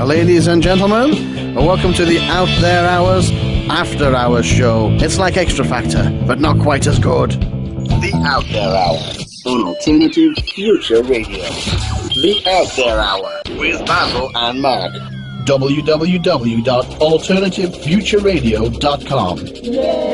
Ladies and gentlemen, welcome to the Out There Hours After Hours show. It's like Extra Factor, but not quite as good. The Out There Hour on Alternative Future Radio. The Out There Hour with Basil and Mark. www.alternativefutureradio.com.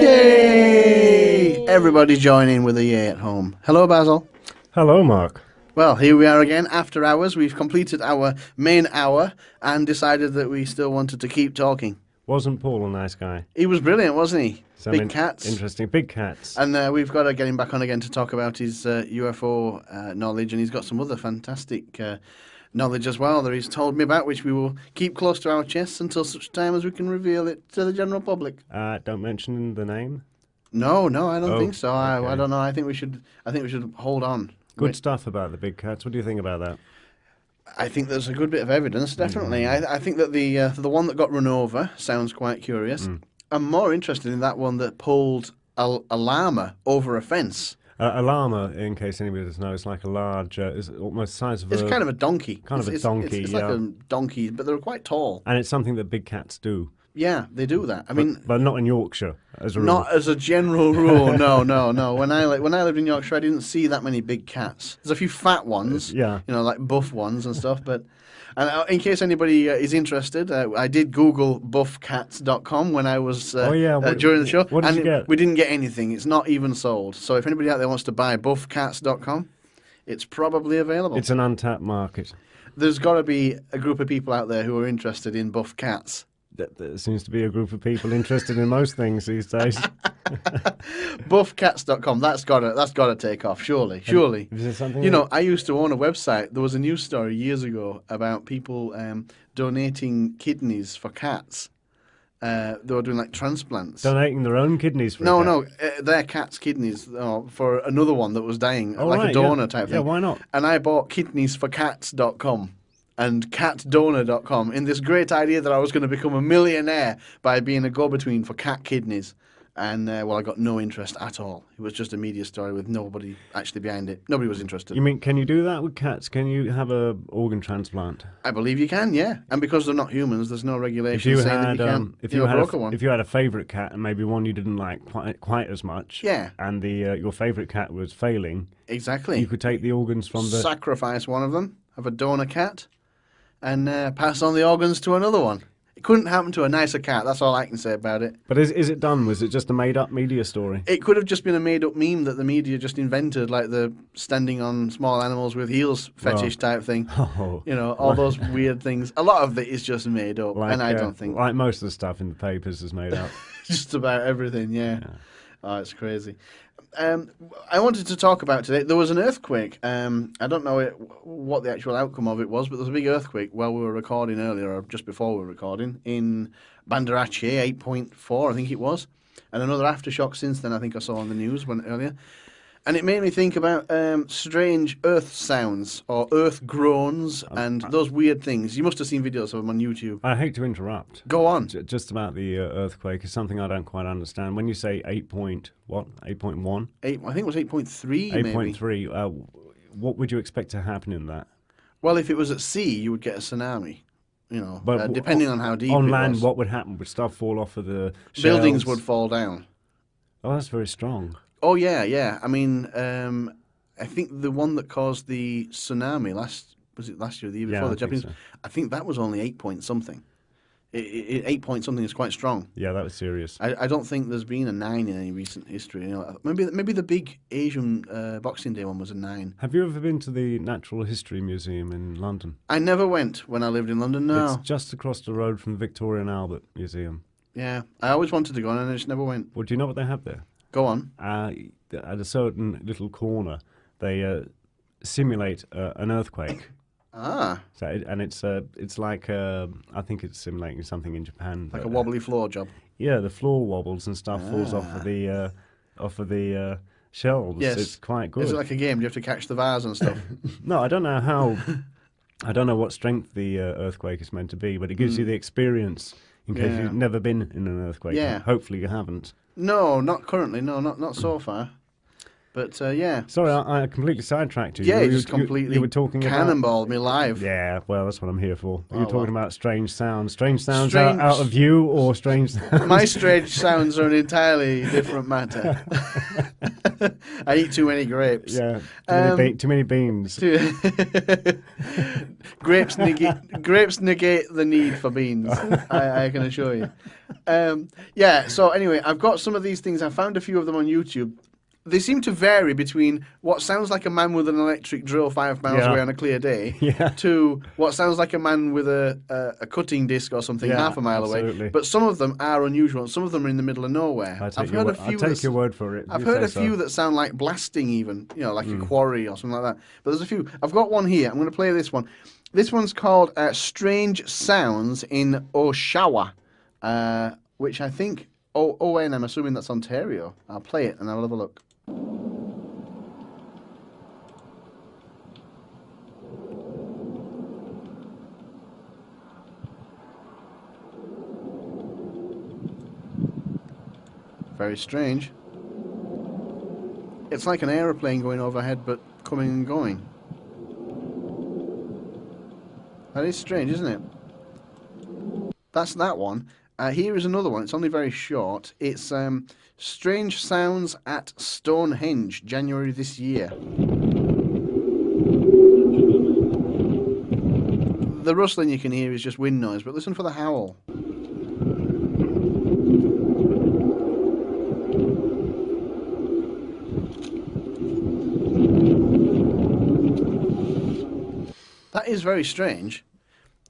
Yay! Everybody join in with a yay at home. Hello, Basil. Hello, Mark. Well, here we are again, after hours. We've completed our main hour and decided that we still wanted to keep talking. Wasn't Paul a nice guy? He was brilliant, wasn't he? Some Big cats. Interesting. Big cats. And we've got to get him back on again to talk about his UFO knowledge, and he's got some other fantastic knowledge as well that he's told me about, which we will keep close to our chests until such time as we can reveal it to the general public. Don't mention the name? No, I don't think so. Okay. I don't know. I think we should hold on. Good stuff about the big cats. What do you think about that? I think there's a good bit of evidence, definitely. I think that the one that got run over sounds quite curious. I'm more interested in that one that pulled a llama over a fence. A llama, in case anybody doesn't know, is like a large, is almost the size of It's kind of a donkey. a donkey, It's like a donkey, but they're quite tall. And it's something that big cats do. Yeah, they do that. I mean, but not in Yorkshire, as a rule. not as a general rule. No. When I lived in Yorkshire, I didn't see that many big cats. There's a few fat ones, Yeah. like buff ones and stuff. But in case anybody is interested, I did Google buffcats.com when I was during the show. What did you get? We didn't get anything. It's not even sold. So if anybody out there wants to buy buffcats.com, it's probably available. It's an untapped market. There's got to be a group of people out there who are interested in buff cats. There seems to be a group of people interested in most things these days. Buffcats.com. That's gotta take off. Surely. Is there something? I used to own a website. There was a news story years ago about people donating kidneys for cats. They were doing like transplants. Donating their own kidneys for their cat's kidneys for another one that was dying, Oh, like right, a donor type thing. Yeah, why not? And I bought kidneysforcats.com. and catdonor.com in this great idea that I was going to become a millionaire by being a go-between for cat kidneys. And, I got no interest at all. It was just a media story with nobody actually behind it. Nobody was interested. You mean, can you do that with cats? Can you have a organ transplant? I believe you can, yeah. And because they're not humans, there's no regulation saying that you can't. If you had a favourite cat and maybe one you didn't like quite as much, yeah, and your favourite cat was failing, exactly, you could take the organs from the sacrifice one of them, have a donor cat, and pass on the organs to another one. It couldn't happen to a nicer cat. That's all I can say about it. But is it done? Was it just a made-up media story? It could have just been a made-up meme that the media just invented, like the standing on small animals with heels fetish type thing. Oh. All those weird things. A lot of it is just made up, and I don't think... Like most of the stuff in the papers is made up. Just about everything, yeah. Oh, it's crazy. I wanted to talk about today. There was an earthquake. I don't know what the actual outcome of it was, but there was a big earthquake while we were recording earlier, or just before we were recording, in Banda Aceh, 8.4, I think it was. And another aftershock since then, I think I saw on the news earlier. And it made me think about strange earth sounds or earth groans and those weird things. You must have seen videos of them on YouTube. I hate to interrupt. Go on. Just about the earthquake is something I don't quite understand. When you say 8.1? I think it was 8.3 maybe. 8.3. What would you expect to happen in that? Well, if it was at sea, you would get a tsunami. But depending on how deep on it land, was. what would happen? Would stuff fall off of the shells? Buildings would fall down. Oh, that's very strong. Oh, yeah. I mean, I think the one that caused the tsunami last year or the year before, the Japanese, I think that was only 8 point something. 8 point something is quite strong. Yeah, that was serious. I don't think there's been a 9 in any recent history. Maybe the big Asian Boxing Day one was a 9. Have you ever been to the Natural History Museum in London? I never went when I lived in London, no. It's just across the road from the Victoria and Albert Museum. Yeah, I always wanted to go and I just never went. Well, do you know what they have there? Go on. At a certain little corner, they simulate an earthquake. Ah. So it's like I think it's simulating something in Japan. Like a wobbly floor job. Yeah, the floor wobbles and stuff falls off of the shelves. Yes. It's quite good. Is it like a game? Do you have to catch the vase and stuff? No, I don't know how. I don't know what strength the earthquake is meant to be, but it gives you the experience in case you've never been in an earthquake. Yeah. Hopefully you haven't. No, not currently. No, not so far. But yeah. Sorry, I completely sidetracked you. Yeah, you, you just completely you were talking cannonballed me live. Yeah, well, that's what I'm here for. You're Oh, talking well. about strange sounds. Strange sounds Strange- out of you or strange sounds? My strange sounds are an entirely different matter. I eat too many grapes. Yeah, Um, too many beans. grapes negate the need for beans. I can assure you. Yeah. So anyway, I've got some of these things. I found a few of them on YouTube. They seem to vary between what sounds like a man with an electric drill 5 miles Yeah. away on a clear day Yeah. to what sounds like a man with a cutting disc or something Yeah, half a mile away. absolutely. But some of them are unusual. And some of them are in the middle of nowhere. I'll I've heard a few. I'll take your word for it. I've You heard say a few so. that sound like blasting, even, like a quarry or something like that. But there's a few. I've got one here. I'm going to play this one. This one's called Strange Sounds in Oshawa, which I think, and I'm assuming that's Ontario. I'll play it and I'll have a look. Very strange. It's like an aeroplane going overhead, but coming and going. That is strange, isn't it? That's that one. Here is another one. It's only very short. It's Strange Sounds at Stonehenge, January this year. The rustling you can hear is just wind noise, but listen for the howl. That is very strange.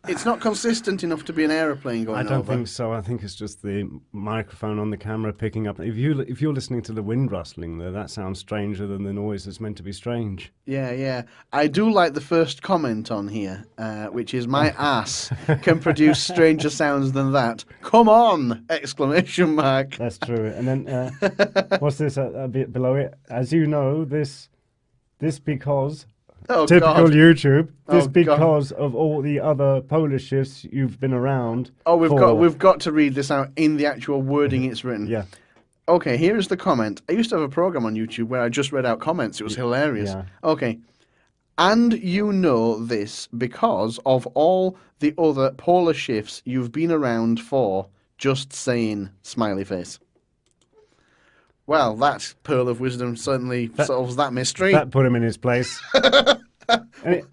It's not consistent enough to be an aeroplane going I over. don't think so. I think it's just the microphone on the camera picking up. If you're listening to the wind rustling there, that sounds stranger than the noise that's meant to be strange. Yeah. I do like the first comment on here, which is my ass can produce stranger sounds than that. Come on! Exclamation mark. That's true. And then what's this a bit below it? As you know, this because Oh, typical God. YouTube. This Oh, because of all the other Polish shifts you've been around. Oh, for. we've got to read this out in the actual wording it's written. Yeah. Okay, here is the comment. I used to have a program on YouTube where I just read out comments. It was hilarious. Yeah. Okay. And you know this because of all the other polar shifts you've been around for. Just saying, smiley face. Well, that pearl of wisdom certainly solves that mystery. That put him in his place.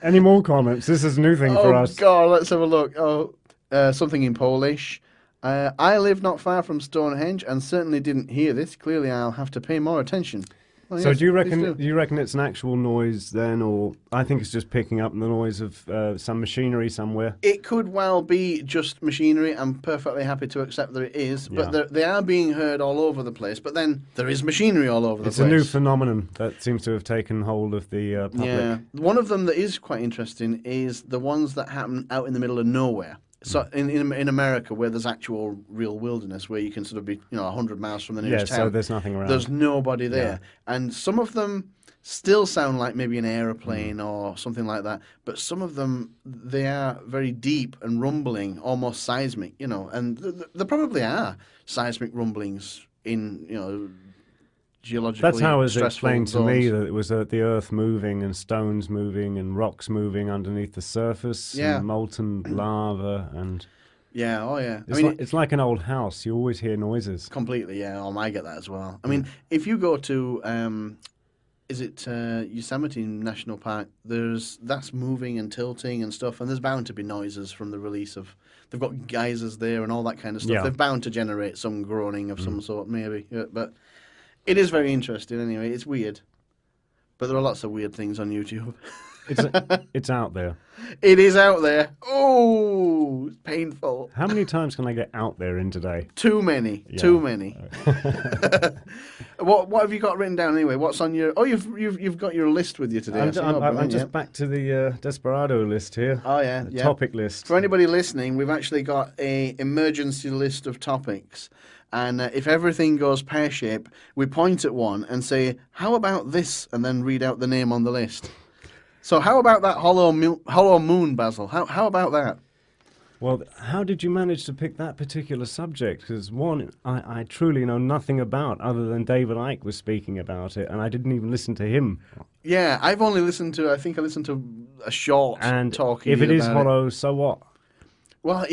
Any more comments? This is a new thing for us. Oh, God, let's have a look. Something in Polish. I live not far from Stonehenge and certainly didn't hear this. Clearly, I'll have to pay more attention. Well, So yes, do you please reckon it's an actual noise then, or I think it's just picking up the noise of some machinery somewhere? It could well be just machinery. I'm perfectly happy to accept that it is. But Yeah. they are being heard all over the place. But then there is machinery all over the It's place. a new phenomenon that seems to have taken hold of the public. Yeah. One of them that is quite interesting is the ones that happen out in the middle of nowhere. So in America, where there's actual real wilderness, where you can sort of be 100 miles from the Yeah, nearest so town. there's nothing around. There's nobody there, and some of them still sound like maybe an aeroplane or something like that. But some of them, they are very deep and rumbling, almost seismic. And there probably are seismic rumblings in geologically That's how it was stressful explained to me, zones. that it was the earth moving and stones moving and rocks moving underneath the surface, Yeah. and molten lava, and Yeah, oh yeah. it's like an old house. You always hear noises. Completely, yeah. I get that as well. I mean, if you go to, is it Yosemite National Park? That's moving and tilting and stuff, and there's bound to be noises from the release of. They've got geysers there and all that kind of stuff. Yeah. They're bound to generate some groaning of some sort, maybe. Yeah, but it is very interesting anyway. It's weird, but there are lots of weird things on YouTube. It's out there. It is out there. Oh, it's painful. How many times can I get out there in today? Too many. Yeah. Too many. What have you got written down anyway? What's on your? Oh, you've got your list with you today. I see. Oh, I'm brilliant, just yeah. back to the Desperado list here. Oh yeah, The yeah. topic list. For anybody listening, we've actually got a emergency list of topics, and if everything goes pear-shaped, we point at one and say, "How about this?" and then read out the name on the list. So how about that hollow moon, Basil? How about that? Well, how did you manage to pick that particular subject? Because one, I truly know nothing about other than David Icke was speaking about it, and I didn't even listen to him. Yeah, I've only listened to. I think I listened to a short And talk. if it is about hollow, so what? Well,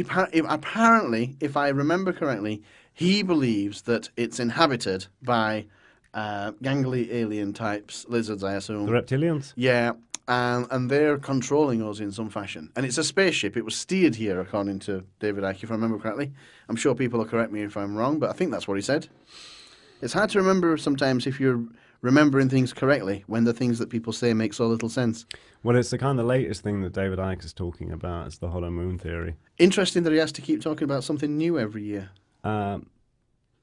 apparently, if I remember correctly, he believes that it's inhabited by gangly alien types, lizards, I assume. The reptilians? Yeah, and they're controlling us in some fashion. And it's a spaceship. It was steered here, according to David Icke, if I remember correctly. I'm sure people will correct me if I'm wrong, but I think that's what he said. It's hard to remember sometimes if you're remembering things correctly when the things that people say make so little sense. Well, it's the kind of latest thing that David Icke is talking about. It's the hollow moon theory. Interesting that he has to keep talking about something new every year.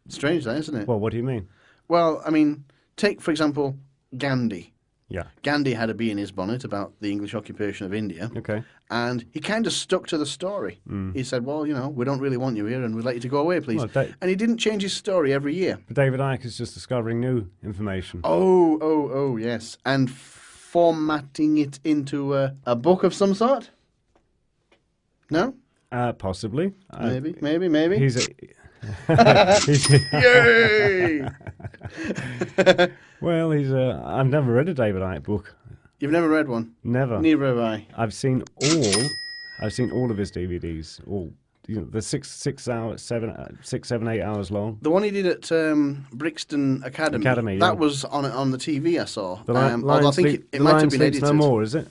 Strange, that, isn't it? Well, what do you mean? Well, I mean, take, for example, Gandhi. Yeah. Gandhi had a bee in his bonnet about the English occupation of India. Okay. And he kind of stuck to the story. He said, well, we don't really want you here and we'd like you to go away, please. Well, and he didn't change his story every year. But David Icke is just discovering new information. Oh, yes. And formatting it into a book of some sort? No? Possibly. Maybe. He's a... Yay! Well, I've never read a David Icke book. You've never read one? Never. Neither have I. I've seen all of his DVDs. All the 7, 8 hours long. The one he did at Brixton Academy. Yeah. That was on the TV I saw. The although I think it might have been edited. No More, is it?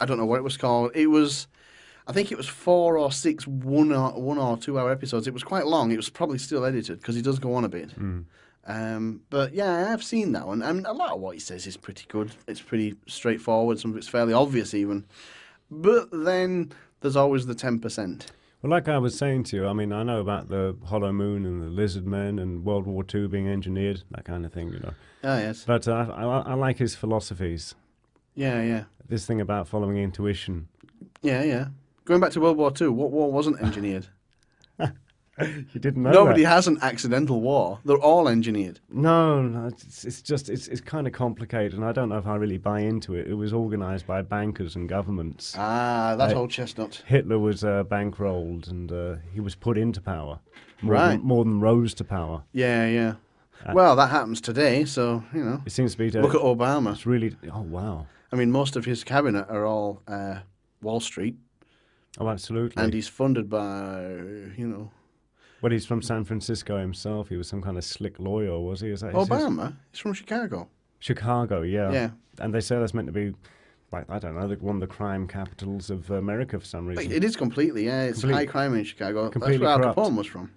I don't know what it was called. I think it was 4 or 6 1 or 2 hour episodes. It was quite long. It was probably still edited because he does go on a bit. But yeah, I've seen that one. And a lot of what he says is pretty good. It's pretty straightforward. Some of it's fairly obvious even. But then there's always the 10%. Well, like I was saying to you, I mean, I know about the Hollow Moon and the Lizard Men and World War II being engineered, that kind of thing, Ah, yes. But I like his philosophies. Yeah. This thing about following intuition. Yeah. Going back to World War II, what war wasn't engineered? You didn't know Nobody that. has an accidental war. They're all engineered. No, it's kind of complicated, and I don't know if I really buy into it. It was organised by bankers and governments. Ah, that old chestnut. Hitler was bankrolled, and he was put into power. More than rose to power. Yeah. Well, that happens today, so, It seems to be... look at Obama. It's really... Oh, wow. I mean, most of his cabinet are all Wall Street. Oh, absolutely. And he's funded by, Well, he's from San Francisco himself. He was some kind of slick lawyer, was he? Obama? He's from Chicago. Chicago, yeah. Yeah. And they say that's meant to be, like, I don't know, one of the crime capitals of America for some reason. It is completely, yeah. It's high crime in Chicago. Completely That's where Al corrupt. Capone was from.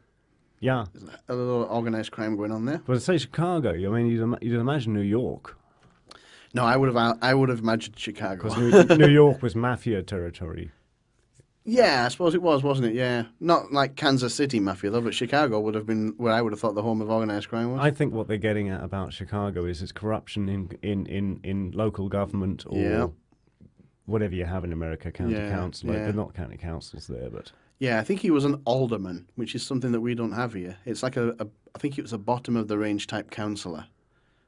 Yeah. There's a little organised crime going on there. But I say Chicago, I mean, you'd imagine New York. No, I would have imagined Chicago. Because New York was mafia territory. Yeah, I suppose it was, wasn't it? Yeah. Not like Kansas City mafia, though, but Chicago would have been where I would have thought the home of organised crime was. I think what they're getting at about Chicago is it's corruption in local government or whatever you have in America, county council. Yeah. They're not county councils there, but... Yeah, I think he was an alderman, which is something that we don't have here. It's like I think it was a bottom-of-the-range type councillor.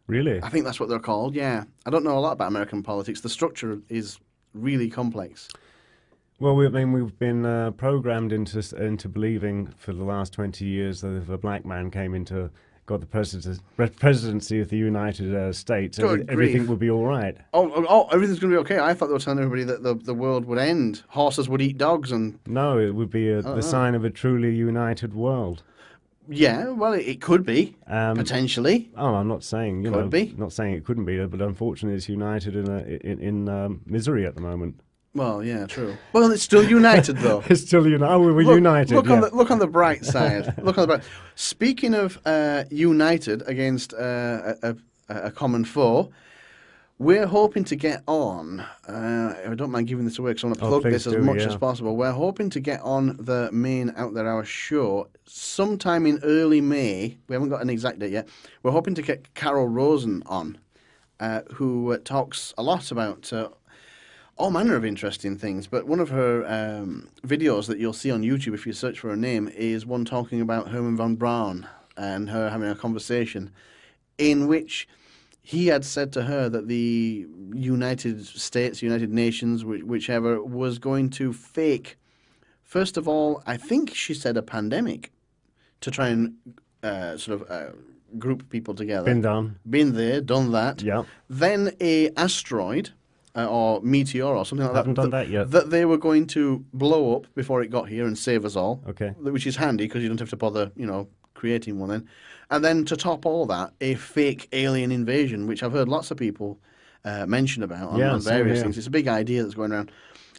Really? I think that's what they're called, yeah. I don't know a lot about American politics. The structure is really complex. Well, we've been programmed into believing for the last 20 years that if a black man got the presidency of the United States, everything would be all right. Oh, everything's going to be okay. I thought they were telling everybody that the world would end. Horses would eat dogs and... No, it would be the sign of a truly united world. Yeah, well, it could be, potentially. Oh, I'm not saying, Could be. Not saying it couldn't be, but unfortunately it's united in misery at the moment. Well, yeah, true. Well, it's still united, though. It's still united. Oh, we're united. Look on the bright side. Speaking of united against a common foe, we're hoping to get on. I don't mind giving this away because I want to plug this as much as possible. We're hoping to get on the main Out There Hour show sometime in early May. We haven't got an exact date yet. We're hoping to get Carol Rosen on, who talks a lot about all manner of interesting things, but one of her videos that you'll see on YouTube if you search for her name is one talking about Herman von Braun and her having a conversation in which he had said to her that the United States, United Nations, whichever, was going to fake First of all, I think she said a pandemic to try and group people together. Been done. Been there, done that. Yeah. Then a asteroid or meteor or something like Haven't that. done that yet. That they were going to blow up before it got here and save us all. Okay. Which is handy because you don't have to bother, creating one then. And then to top all that, a fake alien invasion, which I've heard lots of people mention about on various things. It's a big idea that's going around.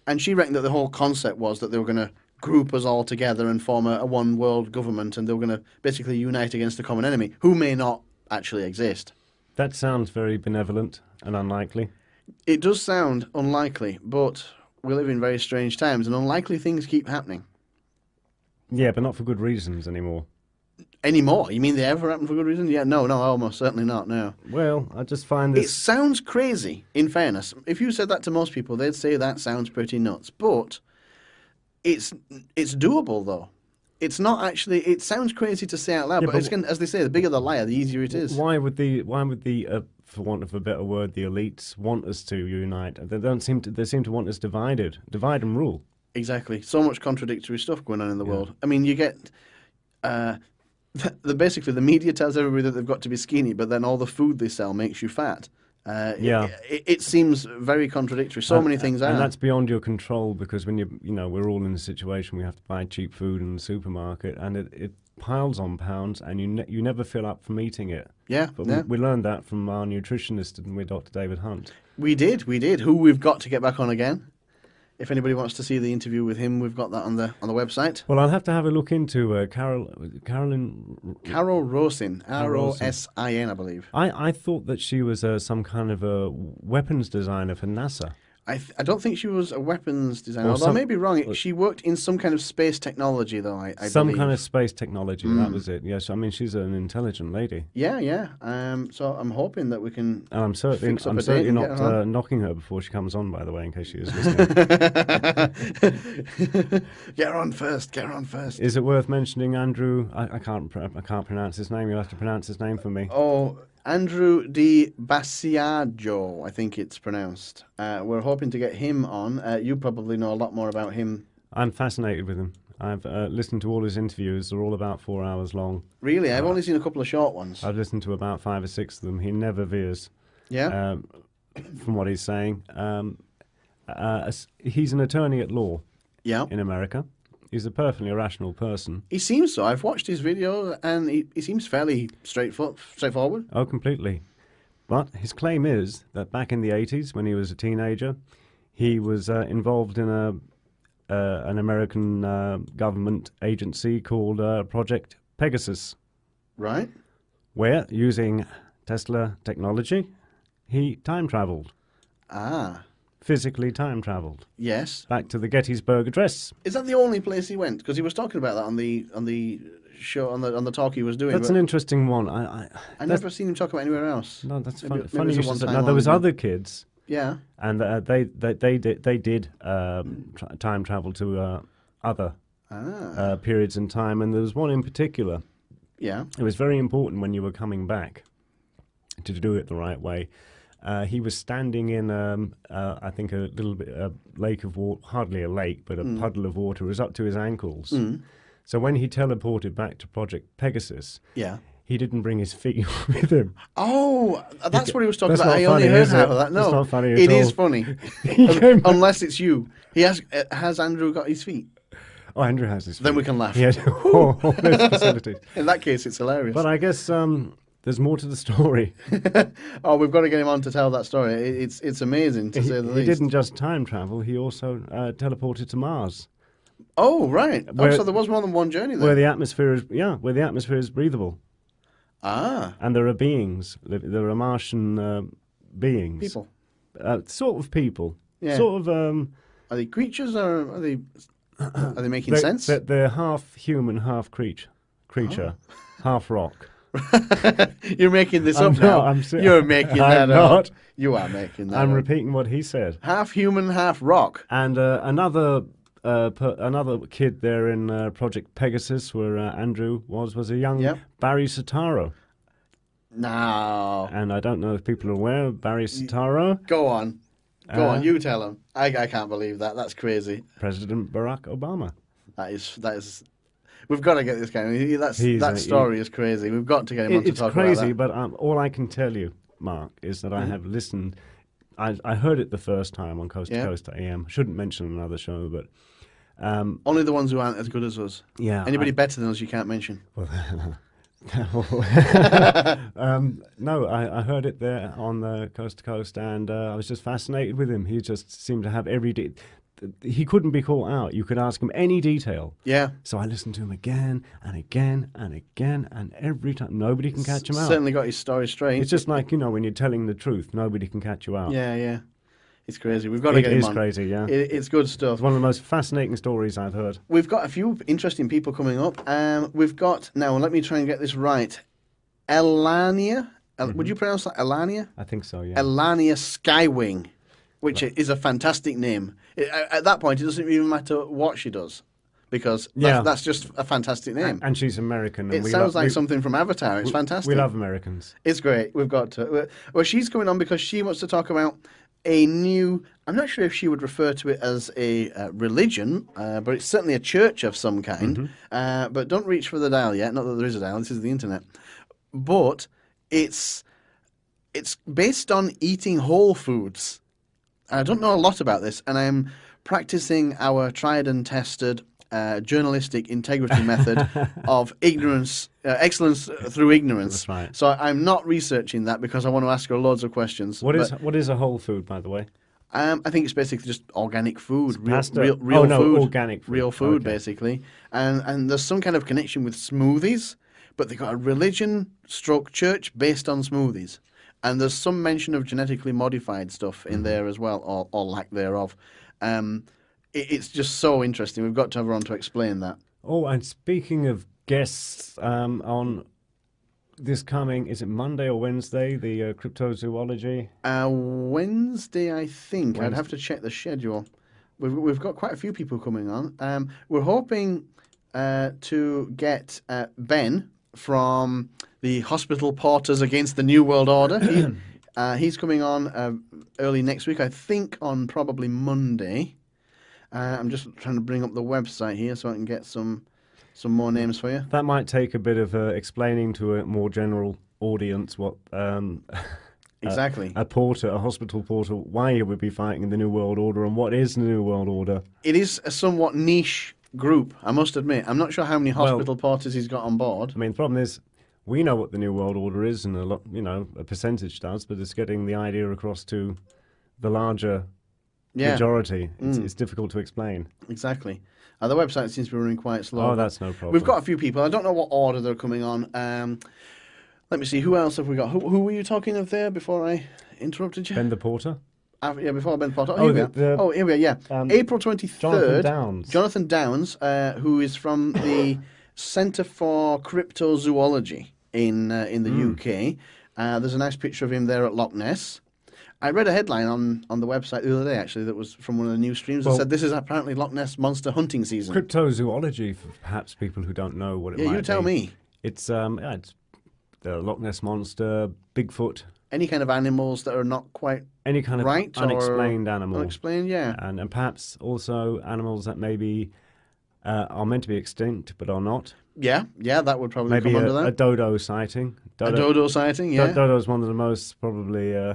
And she reckoned that the whole concept was that they were going to group us all together and form a one world government, and they were going to basically unite against the common enemy, who may not actually exist. That sounds very benevolent and unlikely. It does sound unlikely, but we live in very strange times, and unlikely things keep happening. Yeah, but not for good reasons anymore. Anymore? You mean they ever happen for good reason? Yeah, no, almost certainly not, no. Well, I just find It this... sounds crazy, in fairness. If you said that to most people, they'd say that sounds pretty nuts. But it's doable, though. It's not actually... It sounds crazy to say out loud, but as they say, the bigger the liar, the easier it is. Why would the for want of a better word, the elites want us to unite? They seem to want us divided. Divide and rule. Exactly. So much contradictory stuff going on in the world. I mean, you get... basically, the media tells everybody that they've got to be skinny, but then all the food they sell makes you fat. It seems very contradictory. So many things are. And that's beyond your control, because when we're all in a situation we have to buy cheap food in the supermarket, and it piles on pounds, and you never fill up from eating it. Yeah. But we learned that from our nutritionist, didn't we, Dr. David Hunt? We did. Who we've got to get back on again. If anybody wants to see the interview with him, we've got that on the website. Well, I'll have to have a look into Carol Rosin, R-O-S-I-N, I believe. I thought that she was some kind of a weapons designer for NASA. I don't think she was a weapons designer, although I may be wrong. She worked in some kind of space technology, though, I some believe. Kind of space technology, that was it. Yes, I mean, she's an intelligent lady. Yeah. So I'm hoping that we can. And I'm certainly not knocking her before she comes on, by the way, in case she is listening. Get her on first. Is it worth mentioning Andrew? I can't pronounce his name. You'll have to pronounce his name for me. Oh, Andrew Di Basiaggio, I think it's pronounced. We're hoping to get him on. You probably know a lot more about him. I'm fascinated with him. I've listened to all his interviews. They're all about 4 hours long. Really? I've only seen a couple of short ones. I've listened to about 5 or 6 of them. He never veers. Yeah? From what he's saying. He's an attorney at law in America. He's a perfectly rational person. He seems so. I've watched his videos, and he seems fairly straightforward. Oh, completely. But his claim is that back in the 80s, when he was a teenager, he was involved in an American government agency called Project Pegasus. Right. Where, using Tesla technology, he time-traveled. Ah. Physically time-traveled. Yes. Back to the Gettysburg Address. Is that the only place he went? Because he was talking about that on the show, on the talk he was doing. That's an interesting one. I never seen him talk about anywhere else. No, that's maybe funny you should say. Now, there was other kids. Yeah. And they did time travel to other periods in time, and there was one in particular. Yeah. It was very important when you were coming back to do it the right way. He was standing in, I think, a little bit a lake of water, hardly a lake, but a puddle of water. It was up to his ankles. So when he teleported back to Project Pegasus, he didn't bring his feet with him. Oh, that's what he was talking about. I only heard half of that. No, it's not funny it all. is funny. Unless it's you. Has Andrew got his feet? Oh, Andrew has his feet. Then we can laugh. Yeah. All those facilities. In that case, it's hilarious. But I guess there's more to the story. Oh, we've got to get him on to tell that story. It's amazing, to say the least. He didn't just time travel, he also teleported to Mars. Oh, right. So there was more than one journey there. Where the atmosphere is breathable. Ah. And there are beings. There are Martian beings. People. Sort of people. Yeah. Sort of... are they creatures, or are they making sense? They're half human, half creature. Half rock. You're making this up now. You're making that up. You are making that up. I'm repeating what he said. Half human, half rock. And another kid there in Project Pegasus, where Andrew was a young Barry Soetoro. No. And I don't know if people are aware of Barry Soetoro. Go on. You tell him. I can't believe that. That's crazy. President Barack Obama. That is. We've got to get this guy. That story is crazy. We've got to get him on to talk about that. It's crazy, but all I can tell you, Mark, is that I have listened. I heard it the first time on Coast to Coast AM. Shouldn't mention another show, but only the ones who aren't as good as us. Yeah, anybody better than us, you can't mention. No, I heard it there on the Coast to Coast, and I was just fascinated with him. He just seemed to have he couldn't be caught out. You could ask him any detail. Yeah. So I listened to him again and again and again, and every time nobody can catch him out. Certainly got his story straight. It's just like, when you're telling the truth, nobody can catch you out. Yeah. It's crazy. We've got to get him on. It is crazy, yeah. It's good stuff. It's one of the most fascinating stories I've heard. We've got a few interesting people coming up. We've got, now let me try and get this right, Elania. Would you pronounce that Elania? I think so, yeah. Elania Skywing, which is a fantastic name. At that point, it doesn't even matter what she does, because that's just a fantastic name. And she's American. And it sounds like something from Avatar. It's fantastic. We love Americans. It's great. We've got to. Well, she's coming on because she wants to talk about a new, I'm not sure if she would refer to it as a religion, but it's certainly a church of some kind. But don't reach for the dial yet. Not that there is a dial. This is the internet. But it's based on eating whole foods. I don't know a lot about this, and I'm practicing our tried and tested journalistic integrity method of excellence through ignorance. That's right. So I'm not researching that because I want to ask her loads of questions. What is a whole food, by the way? I think it's basically just organic food, real food, organic food, real food, basically. And there's some kind of connection with smoothies, but they've got a religion/church based on smoothies. And there's some mention of genetically modified stuff in there as well, or lack thereof. It's just so interesting. We've got to have her on to explain that. Oh, and speaking of guests, on this coming, is it Monday or Wednesday, the cryptozoology? Wednesday, I think. Wednesday. I'd have to check the schedule. We've got quite a few people coming on. We're hoping to get Ben from the Hospital Porters Against the New World Order. He's coming on early next week, I think on probably Monday. I'm just trying to bring up the website here so I can get some more names for you. That might take a bit of explaining to a more general audience what exactly a hospital porter, why he would be fighting in the New World Order and what is the New World Order. It is a somewhat niche group, I must admit. I'm not sure how many hospital porters he's got on board. I mean, the problem is, we know what the New World Order is, and a percentage does, but it's getting the idea across to the larger majority. It's difficult to explain. Exactly. The website seems to be running quite slow. Oh, that's no problem. We've got a few people. I don't know what order they're coming on. Let me see. Who else have we got? Who were you talking of there before I interrupted you? Ben the Porter. Before Ben Porter. Here we are. Yeah. April 23rd. Jonathan Downs, who is from the Centre for Cryptozoology in the UK. There's a nice picture of him there at Loch Ness. I read a headline on the website the other day, actually, that was from one of the news streams that said this is apparently Loch Ness monster hunting season. Cryptozoology, for perhaps people who don't know what it might be. Yeah, you tell me. It's the Loch Ness monster, Bigfoot. Any kind of animals that are not quite any kind of unexplained animal. Unexplained, yeah. And perhaps also animals that maybe are meant to be extinct but are not. Yeah, that would probably come under that. A dodo sighting. A dodo sighting, yeah. Dodo is one of the most probably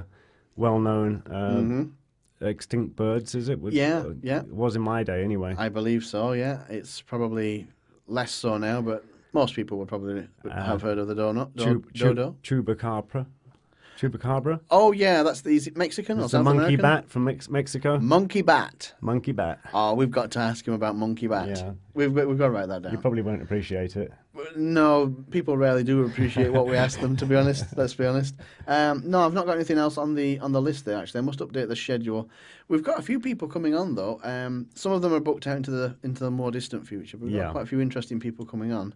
well-known extinct birds, is it? Yeah. It was in my day, anyway. I believe so, yeah. It's probably less so now, but most people would probably have heard of the dodo. Chupacabra. Chupacabra? Oh, yeah, is it Mexican or South American? Monkey bat from Mexico. Monkey bat. Monkey bat. Oh, we've got to ask him about monkey bat. Yeah. We've got to write that down. You probably won't appreciate it. No, people rarely do appreciate what we ask them, to be honest. Let's be honest. No, I've not got anything else on the list there, actually. I must update the schedule. We've got a few people coming on, though. Some of them are booked out into the more distant future, but we've got quite a few interesting people coming on.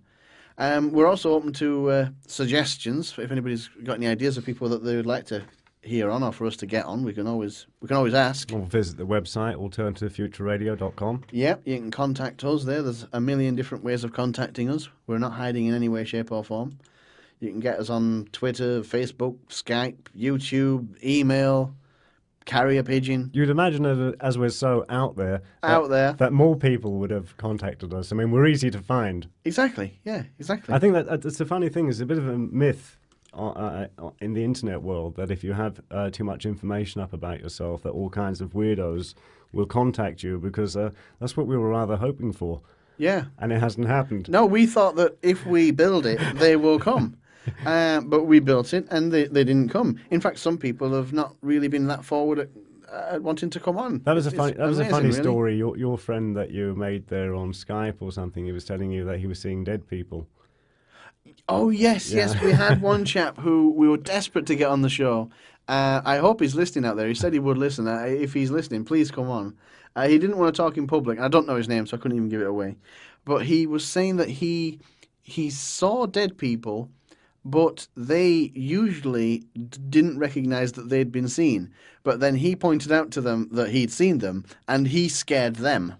We're also open to suggestions. If anybody's got any ideas of people that they would like to hear on or for us to get on, we can always ask. Or visit the website, alternativefutureradio.com. Yeah, you can contact us there. There's a million different ways of contacting us. We're not hiding in any way, shape or form. You can get us on Twitter, Facebook, Skype, YouTube, email, carrier pigeon. You'd imagine that as we're so out there, that more people would have contacted us. I mean, we're easy to find. Exactly. Yeah, exactly. I think that it's the funny thing is a bit of a myth in the internet world that if you have too much information up about yourself, that all kinds of weirdos will contact you because that's what we were rather hoping for. Yeah. And it hasn't happened. No, we thought that if we build it, they will come. But we built it and they didn't come. In fact, some people have not really been that forward at wanting to come on. That was a funny really. story. Your friend that you made there on Skype or something, he was telling you that he was seeing dead people. Oh, yes. We had one chap who we were desperate to get on the show. I hope he's listening out there. He said he would listen. If he's listening, please come on. He didn't want to talk in public. I don't know his name, so I couldn't even give it away. But he was saying that he saw dead people, but they usually didn't recognize that they'd been seen. But then he pointed out to them that he'd seen them, and he scared them.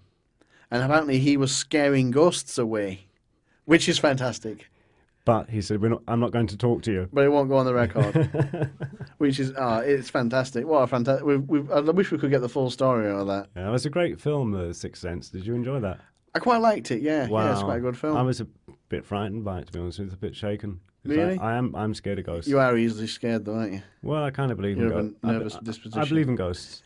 And apparently he was scaring ghosts away, which is fantastic. But he said, I'm not going to talk to you. But it won't go on the record. Which is, it's fantastic. What a fantastic... I wish we could get the full story out of that. Yeah, it was a great film, The Sixth Sense. Did you enjoy that? I quite liked it, yeah. Wow. Yeah, it's quite a good film. I was a bit frightened by it, to be honest with you. A bit shaken. Really? I'm scared of ghosts. You are easily scared, though, aren't you? Well, I kind of believe in You're of ghosts. a nervous disposition. I believe in ghosts.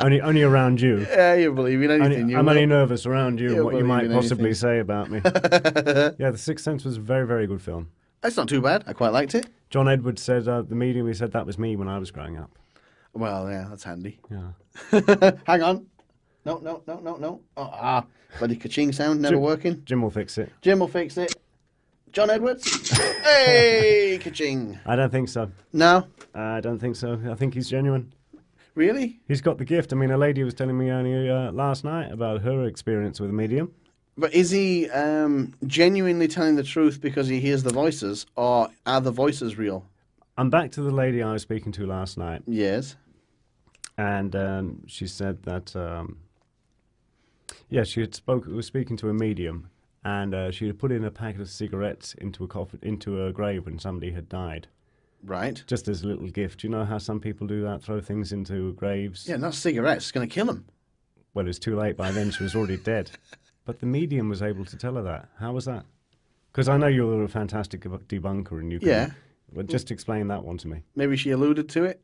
only around you. Yeah, you believe in anything. I'm only nervous around you and what you believe might in possibly anything. say about me. Yeah, The Sixth Sense was a very, very good film. It's not too bad. I quite liked it. John Edwards said, the medium, he said that was me when I was growing up. Well, yeah, that's handy. Yeah. Hang on. No. Oh, bloody ka-ching sound never working. Jim will fix it. Jim will fix it. John Edwards. Hey, ka-ching. I don't think so. No? I don't think so. I think he's genuine. Really? He's got the gift. I mean, a lady was telling me only last night about her experience with a medium. But is he genuinely telling the truth because he hears the voices, or are the voices real? I'm back to the lady I was speaking to last night. Yes. And she said that, she was speaking to a medium, and she had put in a packet of cigarettes into a grave when somebody had died. Right. Just as a little gift. You know how some people do that, throw things into graves? Yeah, not cigarettes. It's going to kill him. Well, it's too late by then. She was already dead. But the medium was able to tell her that. How was that? Because I know you're a fantastic debunker, and you can... Yeah. Well, just explain that one to me. Maybe she alluded to it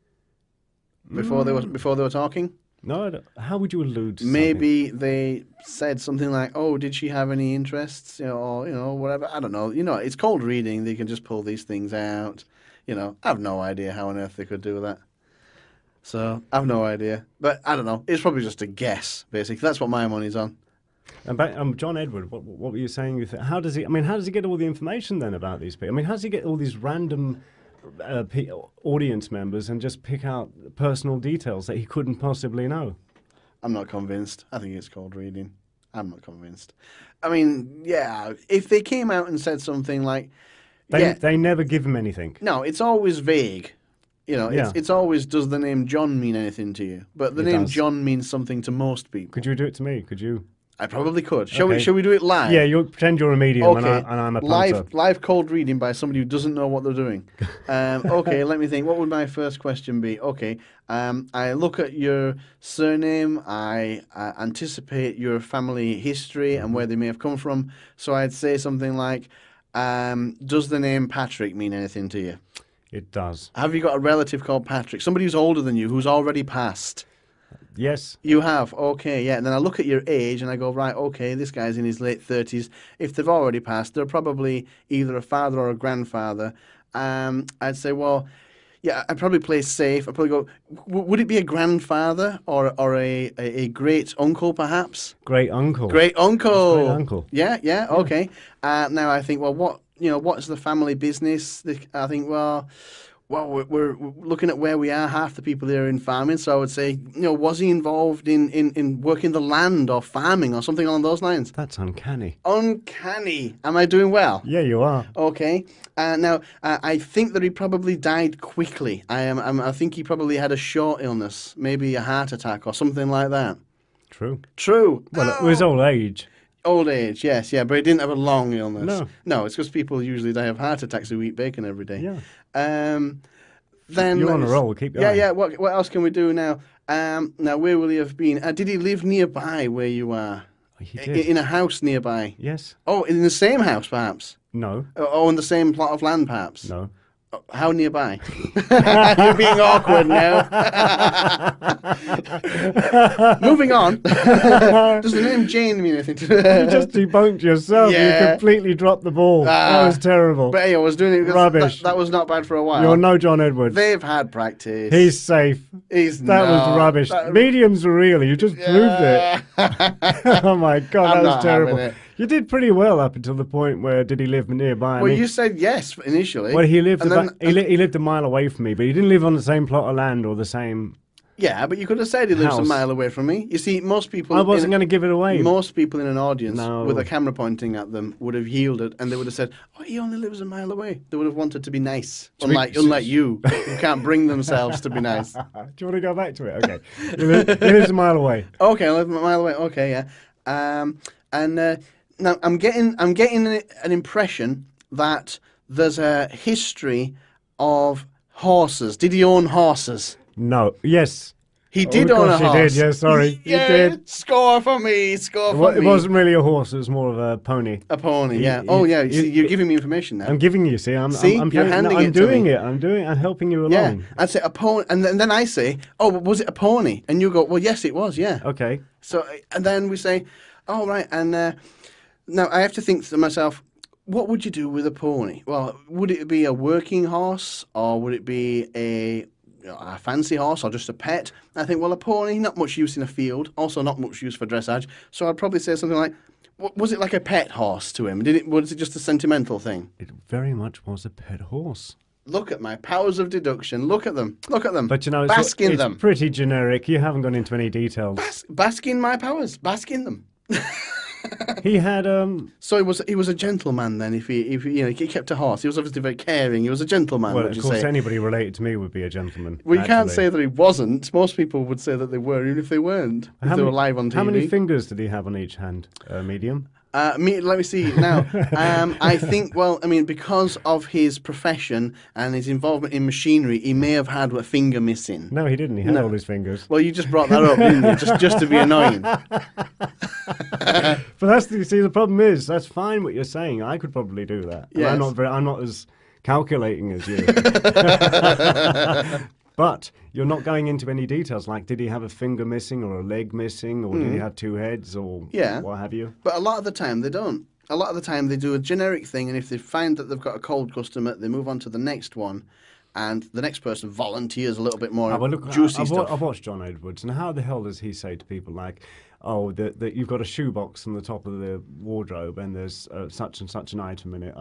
before they were talking. No, how would you allude to Maybe they said something like, "Oh, did she have any interests?" Or whatever. I don't know. It's cold reading. They can just pull these things out. I have no idea how on earth they could do that. So I have no idea. But I don't know. It's probably just a guess. Basically, that's what my money's on. And back, John Edward, what were you saying? How does he get all the information then about these people? I mean, how does he get all these random audience members and just pick out personal details that he couldn't possibly know? I'm not convinced. I think it's cold reading. I'm not convinced. I mean, yeah, if they came out and said something like... They never give him anything. No, it's always vague. Yeah. It's always, does the name John mean anything to you? But the name does. John means something to most people. Could you do it to me? Could you? I probably could. Shall Okay. we do it live? Yeah, you pretend you're a medium Okay. and I'm a punter. Live cold reading by somebody who doesn't know what they're doing. Okay, let me think. What would my first question be? Okay, I look at your surname. I anticipate your family history and where they may have come from. So I'd say something like, does the name Patrick mean anything to you? It does. Have you got a relative called Patrick? Somebody who's older than you, who's already passed? Yes. You have, okay, yeah. And then I look at your age and I go, right, okay, this guy's in his late 30s. If they've already passed, they're probably either a father or a grandfather. I'd say, well, yeah, I'd probably play safe. I'd probably go, would it be a grandfather or a great uncle, perhaps? Great uncle. Great uncle. Great uncle. Yeah, okay. Now I think, well, what's the family business? I think, well, we're looking at where we are. Half the people there are in farming, so I would say, was he involved in working the land or farming or something along those lines? That's uncanny. Uncanny. Am I doing well? Yeah, you are. Okay. Now, I think that he probably died quickly. I think he probably had a short illness, maybe a heart attack or something like that. True. True. Well, it was old age. Old age, yes, yeah, but he didn't have a long illness. No. No, it's because people usually die of heart attacks who eat bacon every day. Yeah. then You're on a roll. Keep going. Yeah. What else can we do now? Now, where will he have been? Did he live nearby where you are? He did. In a house nearby? Yes. Oh, in the same house, perhaps? No. Oh, on the same plot of land, perhaps? No. How nearby? You're being awkward now. Moving on. Does the name Jane mean anything to You just debunked yourself. Yeah. You completely dropped the ball. That was terrible. But hey, I was doing it because Rubbish. that was not bad for a while. You're no John Edwards. They've had practice. He's safe. He's That not. was rubbish. Mediums are real. You just proved it. Oh my God, I'm that was not terrible. having it. You did pretty well up until the point where did he live nearby? Well, you said yes initially. Well, he lived and about, he lived a mile away from me, but he didn't live on the same plot of land or the same. Yeah, but you could have said he lives a House. mile away from me. You see, most people. I wasn't going to give it away. Most people in an audience No. with a camera pointing at them would have yielded, and they would have said, "Oh, he only lives a mile away." They would have wanted to be nice, unlike you, who can't bring themselves to be nice. Do you want to go back to it? Okay. He lives a mile away. Okay, I live a mile away. Okay, yeah. Now I'm getting an impression that there's a history of horses. Did he own horses? No. Yes. He did of own a course horse. He did. Yeah, sorry. Yeah, He did. Score for me. Score for It me. wasn't really a horse. It was more of a pony. A pony. Yeah. You- Oh, yeah. you- See, you're giving me information now. I'm giving you. See, I'm You're playing- handing I'm it to doing me. it. I'm helping you Yeah, along. I'd say a pony, and then I say, "Oh, was it a pony?" And you go, "Well, yes, it was. Yeah." Okay. So, and then we say, "Oh, right." And now I have to think to myself, what would you do with a pony? Well, would it be a working horse, or would it be a fancy horse, or just a pet? I think, well, a pony, not much use in a field, also not much use for dressage. So I'd probably say something like, was it like a pet horse to him? Was it just a sentimental thing? It very much was a pet horse. Look at my powers of deduction. Look at them. Look at them. But you know, bask in it's them. pretty generic. You haven't gone into any details. Bask in my powers. Bask in them. He had So he was a gentleman then. If he he kept a horse, he was obviously very caring. He was a gentleman. well, would of you course, say? anybody related to me would be a gentleman. Well, you can't actually. say that he wasn't. Most people would say that they were, even if they weren't. If they were live on TV. How many fingers did he have on each hand? Medium. Let me see now. I think, well, I mean, because of his profession and his involvement in machinery, he may have had a finger missing. No, he didn't. He had No. all his fingers. Well, you just brought that up, didn't you? Just to be annoying. But the problem is that's fine what you're saying. I could probably do that. And Yes. I'm not as calculating as you. But you're not going into any details, like did he have a finger missing or a leg missing, or did he have two heads, or Yeah. what have you? But a lot of the time they don't. A lot of the time they do a generic thing, and if they find that they've got a cold customer, they move on to the next one, and the next person volunteers a little bit more Well, look, juicy I've stuff. watched John Edwards, and how the hell does he say to people like, "Oh, that you've got a shoebox on the top of the wardrobe, and there's such and such an item in it."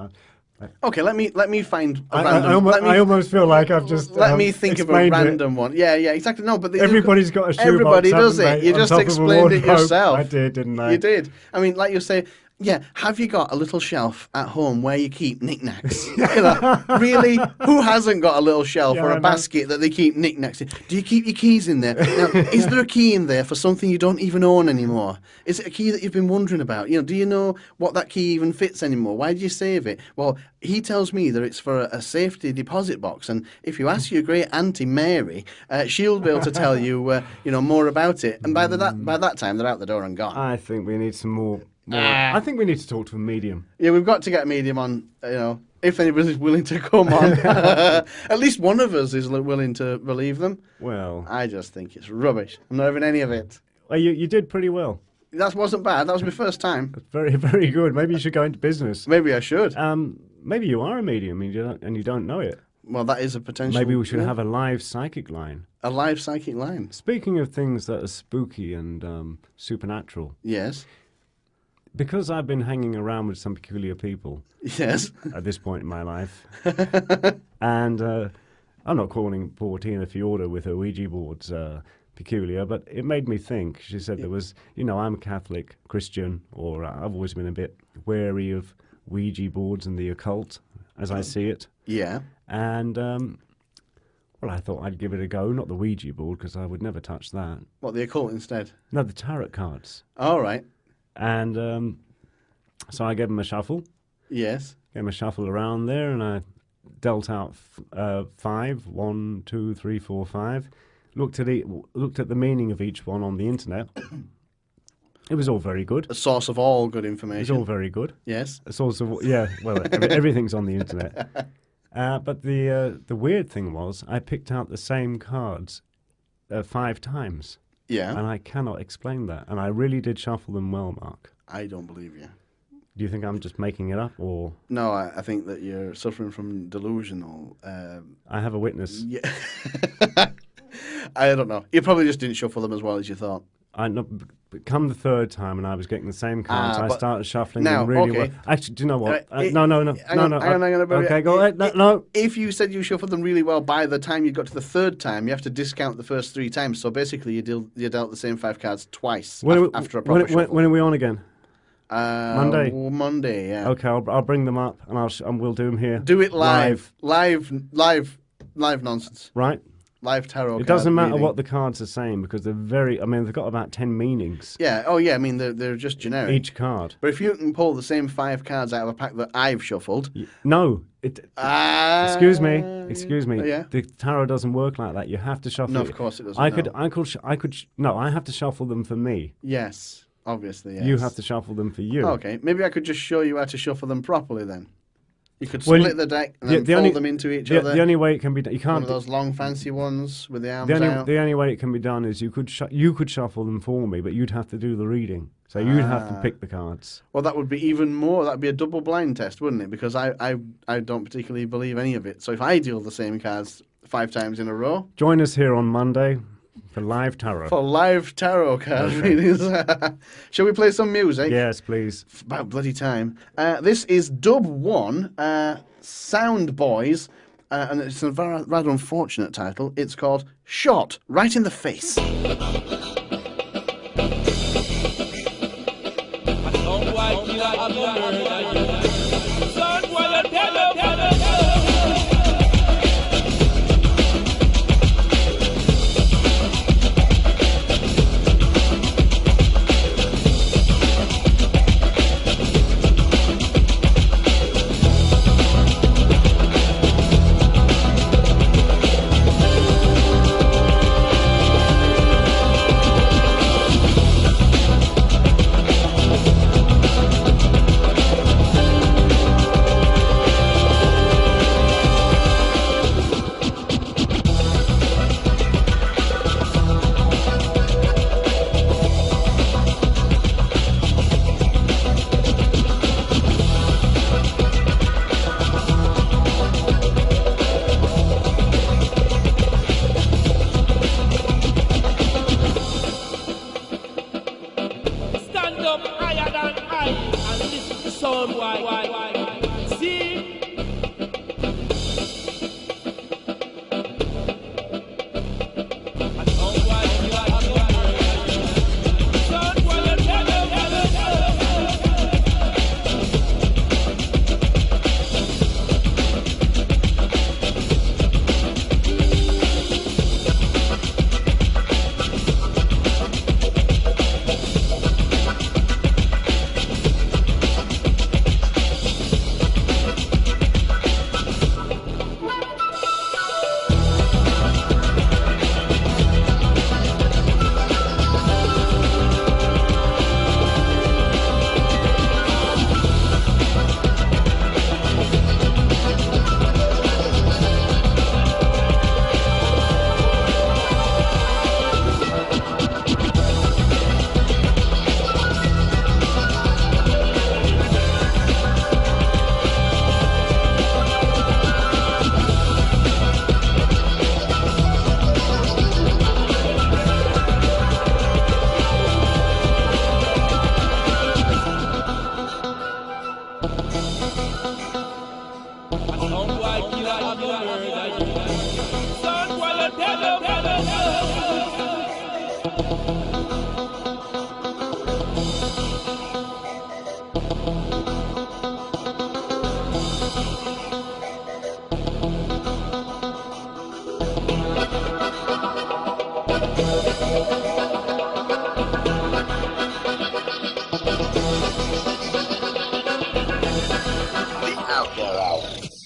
Okay, let me find a I random. I almost feel like I've just let me think of a explained it. random one. Yeah, exactly. No, but Everybody's got a shoebox. Everybody does haven't it. they, You on just top of a explained it wardrobe? yourself. I did, didn't I? You did. I mean, like you say, yeah. Have you got a little shelf at home where you keep knickknacks? Really? Who hasn't got a little shelf Yeah, or I a know. basket that they keep knickknacks in? Do you keep your keys in there? Now, is there a key in there for something you don't even own anymore? Is it a key that you've been wondering about? Do you know what that key even fits anymore? Why did you save it? Well, he tells me that it's for a safety deposit box, and if you ask your great auntie Mary, she'll be able to tell you, more about it. And by that time, they're out the door and gone. I think we need some more. I think we need to talk to a medium. Yeah, we've got to get a medium on, if anybody's willing to come on. At least one of us is willing to relieve them. Well, I just think it's rubbish. I'm not having any of it. you did pretty well. That wasn't bad. That was my first time. Very, very good. Maybe you should go into business. Maybe I should. Maybe you are a medium and you don't know it. Well, that is a potential. Maybe we should have a live psychic line. a live psychic line. Speaking of things that are spooky and supernatural, Yes. because I've been hanging around with some peculiar people Yes. at this point in my life, and I'm not calling poor Tina Fiorda with her Ouija boards peculiar, but it made me think. She said there was, I'm a Catholic, Christian, or I've always been a bit wary of Ouija boards and the occult, as I see it. Yeah. And, well, I thought I'd give it a go. Not the Ouija board, because I would never touch that. What, the occult instead? No, the tarot cards. All right. And so I gave them a shuffle. Yes. Gave them a shuffle around there, and I dealt out 5, 1, 2, 3, 4, 5. Looked at the meaning of each one on the internet. It was all very good. A source of all good It information. was all very good. Yes. A source of everything's on the internet. But the weird thing was, I picked out the same cards 5 times, Yeah. and I cannot explain that. And I really did shuffle them well, Mark. I don't believe you. Do you think I'm just making it up, or No, I think that you're suffering from delusional. I have a witness? Yeah. I don't know. You probably just didn't shuffle them as well as you thought. I know, but come the third time, and I was getting the same cards. I but started shuffling now, them really okay. well. Actually, do you know what? Hang No. on, hang on, Okay, go ahead. No. If you said you shuffled them really well by the time you got to the third time, you have to discount the first 3 times. So basically, you dealt the same 5 cards twice after a proper shuffle. When are we on again? Monday? Monday, yeah. Okay, I'll bring them up, and we'll do them here. Do it live nonsense. Right? Live tarot. It doesn't matter reading. what the cards are saying because they're they've got about 10 meanings, Yeah. Oh, yeah. I mean, they're just generic. each card. But if you can pull the same 5 cards out of a pack that I've shuffled, No, excuse me. Yeah. The tarot doesn't work like that. You have to shuffle. No, it. of course it doesn't. I have to shuffle them for me. Yes, obviously. Yes. You have to shuffle them for you. Okay, maybe I could just show you how to shuffle them properly then. You could Well, split the deck and then fold them into each other. The only way it can be done, you One can't. of those long fancy ones with the arms The out. only way it can be done is you could shuffle them for me, but you'd have to do the reading. So you'd have to pick the cards. Well, that would be even more. That'd be a double blind test, wouldn't it? Because I don't particularly believe any of it. So if I deal the same cards 5 times in a row Join us here on Monday for live tarot. for live tarot card readings, shall we play some music? Yes, please. It's about bloody time. This is Dub 1, Sound Boys, and it's a rather unfortunate title. It's called Shot Right in the Face.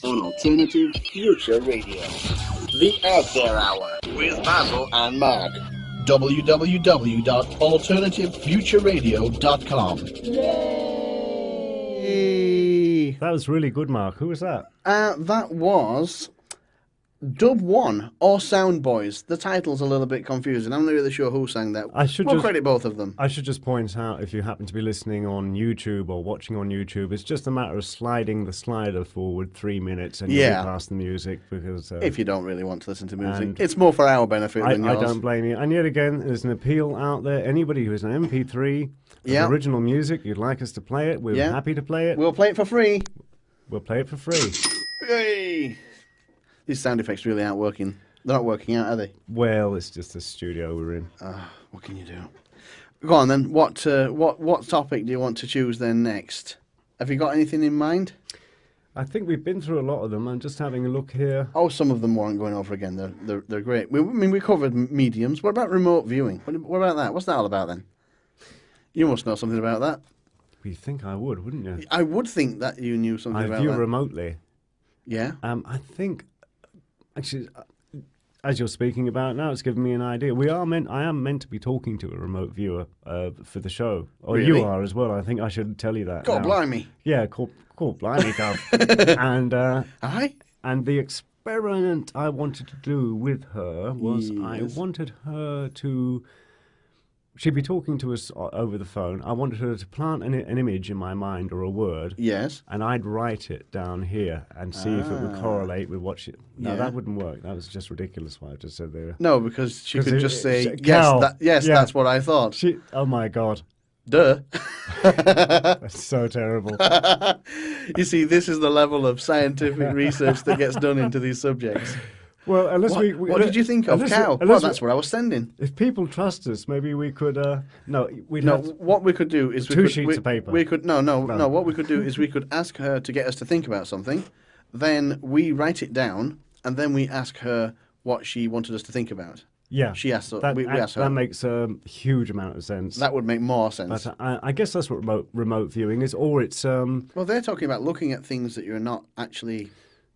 on Alternative Future Radio. The Out There Hour with Basil and Mark. www.alternativefutureradio.com. Yay! That was really good, Mark. Who was that? That was Dub One or Sound Boys. The title's a little bit confusing. I'm not really sure who sang that. We'll credit both of them. I should just point out, if you happen to be listening on YouTube or watching on YouTube, it's just a matter of sliding the slider forward 3 minutes and you'll be past the music. Because if you don't really want to listen to music, it's more for our benefit than yours. I don't blame you. And yet again, there's an appeal out there. Anybody who has an MP3 of original music, you'd like us to play it, we're happy to play it. We'll play it for free. We'll play it for free. Yay! These sound effects really aren't working. They're not working out, are they? Well, it's just the studio we're in. What can you do? Go on then. What topic do you want to choose then next? Have you got anything in mind? I think we've been through a lot of them. I'm just having a look here. Oh, some of them weren't going over again. They're great. We covered mediums. What about remote viewing? What about that? What's that all about then? You must know something about that. You think I would, wouldn't you? I would think that you knew something about that. I view remotely. Yeah. I think. Actually, as you're speaking about now, it's given me an idea. I am meant to be talking to a remote viewer for the show. Or really? You are as well. I think I should tell you that. God blimey. Yeah, call blimey, Gov. And and the experiment I wanted to do with her was I wanted her to. She'd be talking to us over the phone. I wanted her to plant an image in my mind or a word. Yes. And I'd write it down here and see if it would correlate with what she... No, that wouldn't work. That was just ridiculous what I just said there. No, because she could just say, that's what I thought. Oh, my God. Duh. That's so terrible. You see, this is the level of scientific research that gets done into these subjects. Well, what did you think of cow? Well, that's what I was sending. If people trust us, maybe we could. What we could do is two sheets of paper. We could no. What we could do is we could ask her to get us to think about something, then we write it down, and then we ask her what she wanted us to think about. Yeah, she asked. We asked her. That makes a huge amount of sense. That would make more sense. But I guess that's what remote viewing is, or it's. Well, they're talking about looking at things that you're not actually.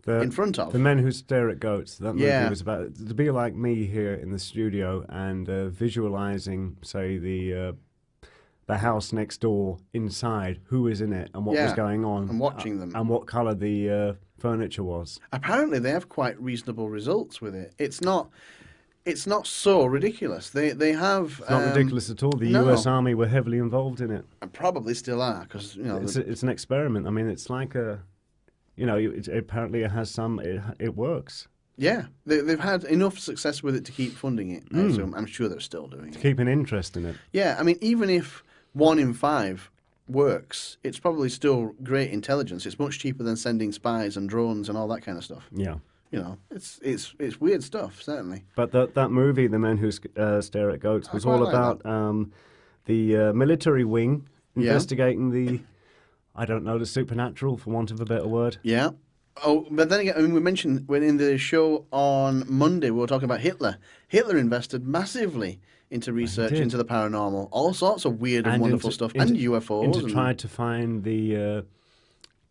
In front of The Men Who Stare at Goats. That movie was about to be like me here in the studio and visualizing, say, the house next door inside, who is in it and what was going on, and watching them, and what colour the furniture was. Apparently, they have quite reasonable results with it. It's not so ridiculous. They have. It's not ridiculous at all. The U.S. Army were heavily involved in it, and probably still are, because it's an experiment. I mean, it's like a. Apparently it has some. It works. Yeah, they've had enough success with it to keep funding it. I'm sure they're still doing it. To keep an interest in it. Yeah, I mean, even if 1 in 5 works, it's probably still great intelligence. It's much cheaper than sending spies and drones and all that kind of stuff. Yeah. It's weird stuff, certainly. But that movie, The Men Who Stare at Goats, was all about the military wing investigating the. I don't know, the supernatural, for want of a better word. Yeah. Oh, but then again, I mean, we mentioned when in the show on Monday, we were talking about Hitler. Hitler invested massively into research into the paranormal, all sorts of weird and wonderful stuff, and UFOs. Tried to find the,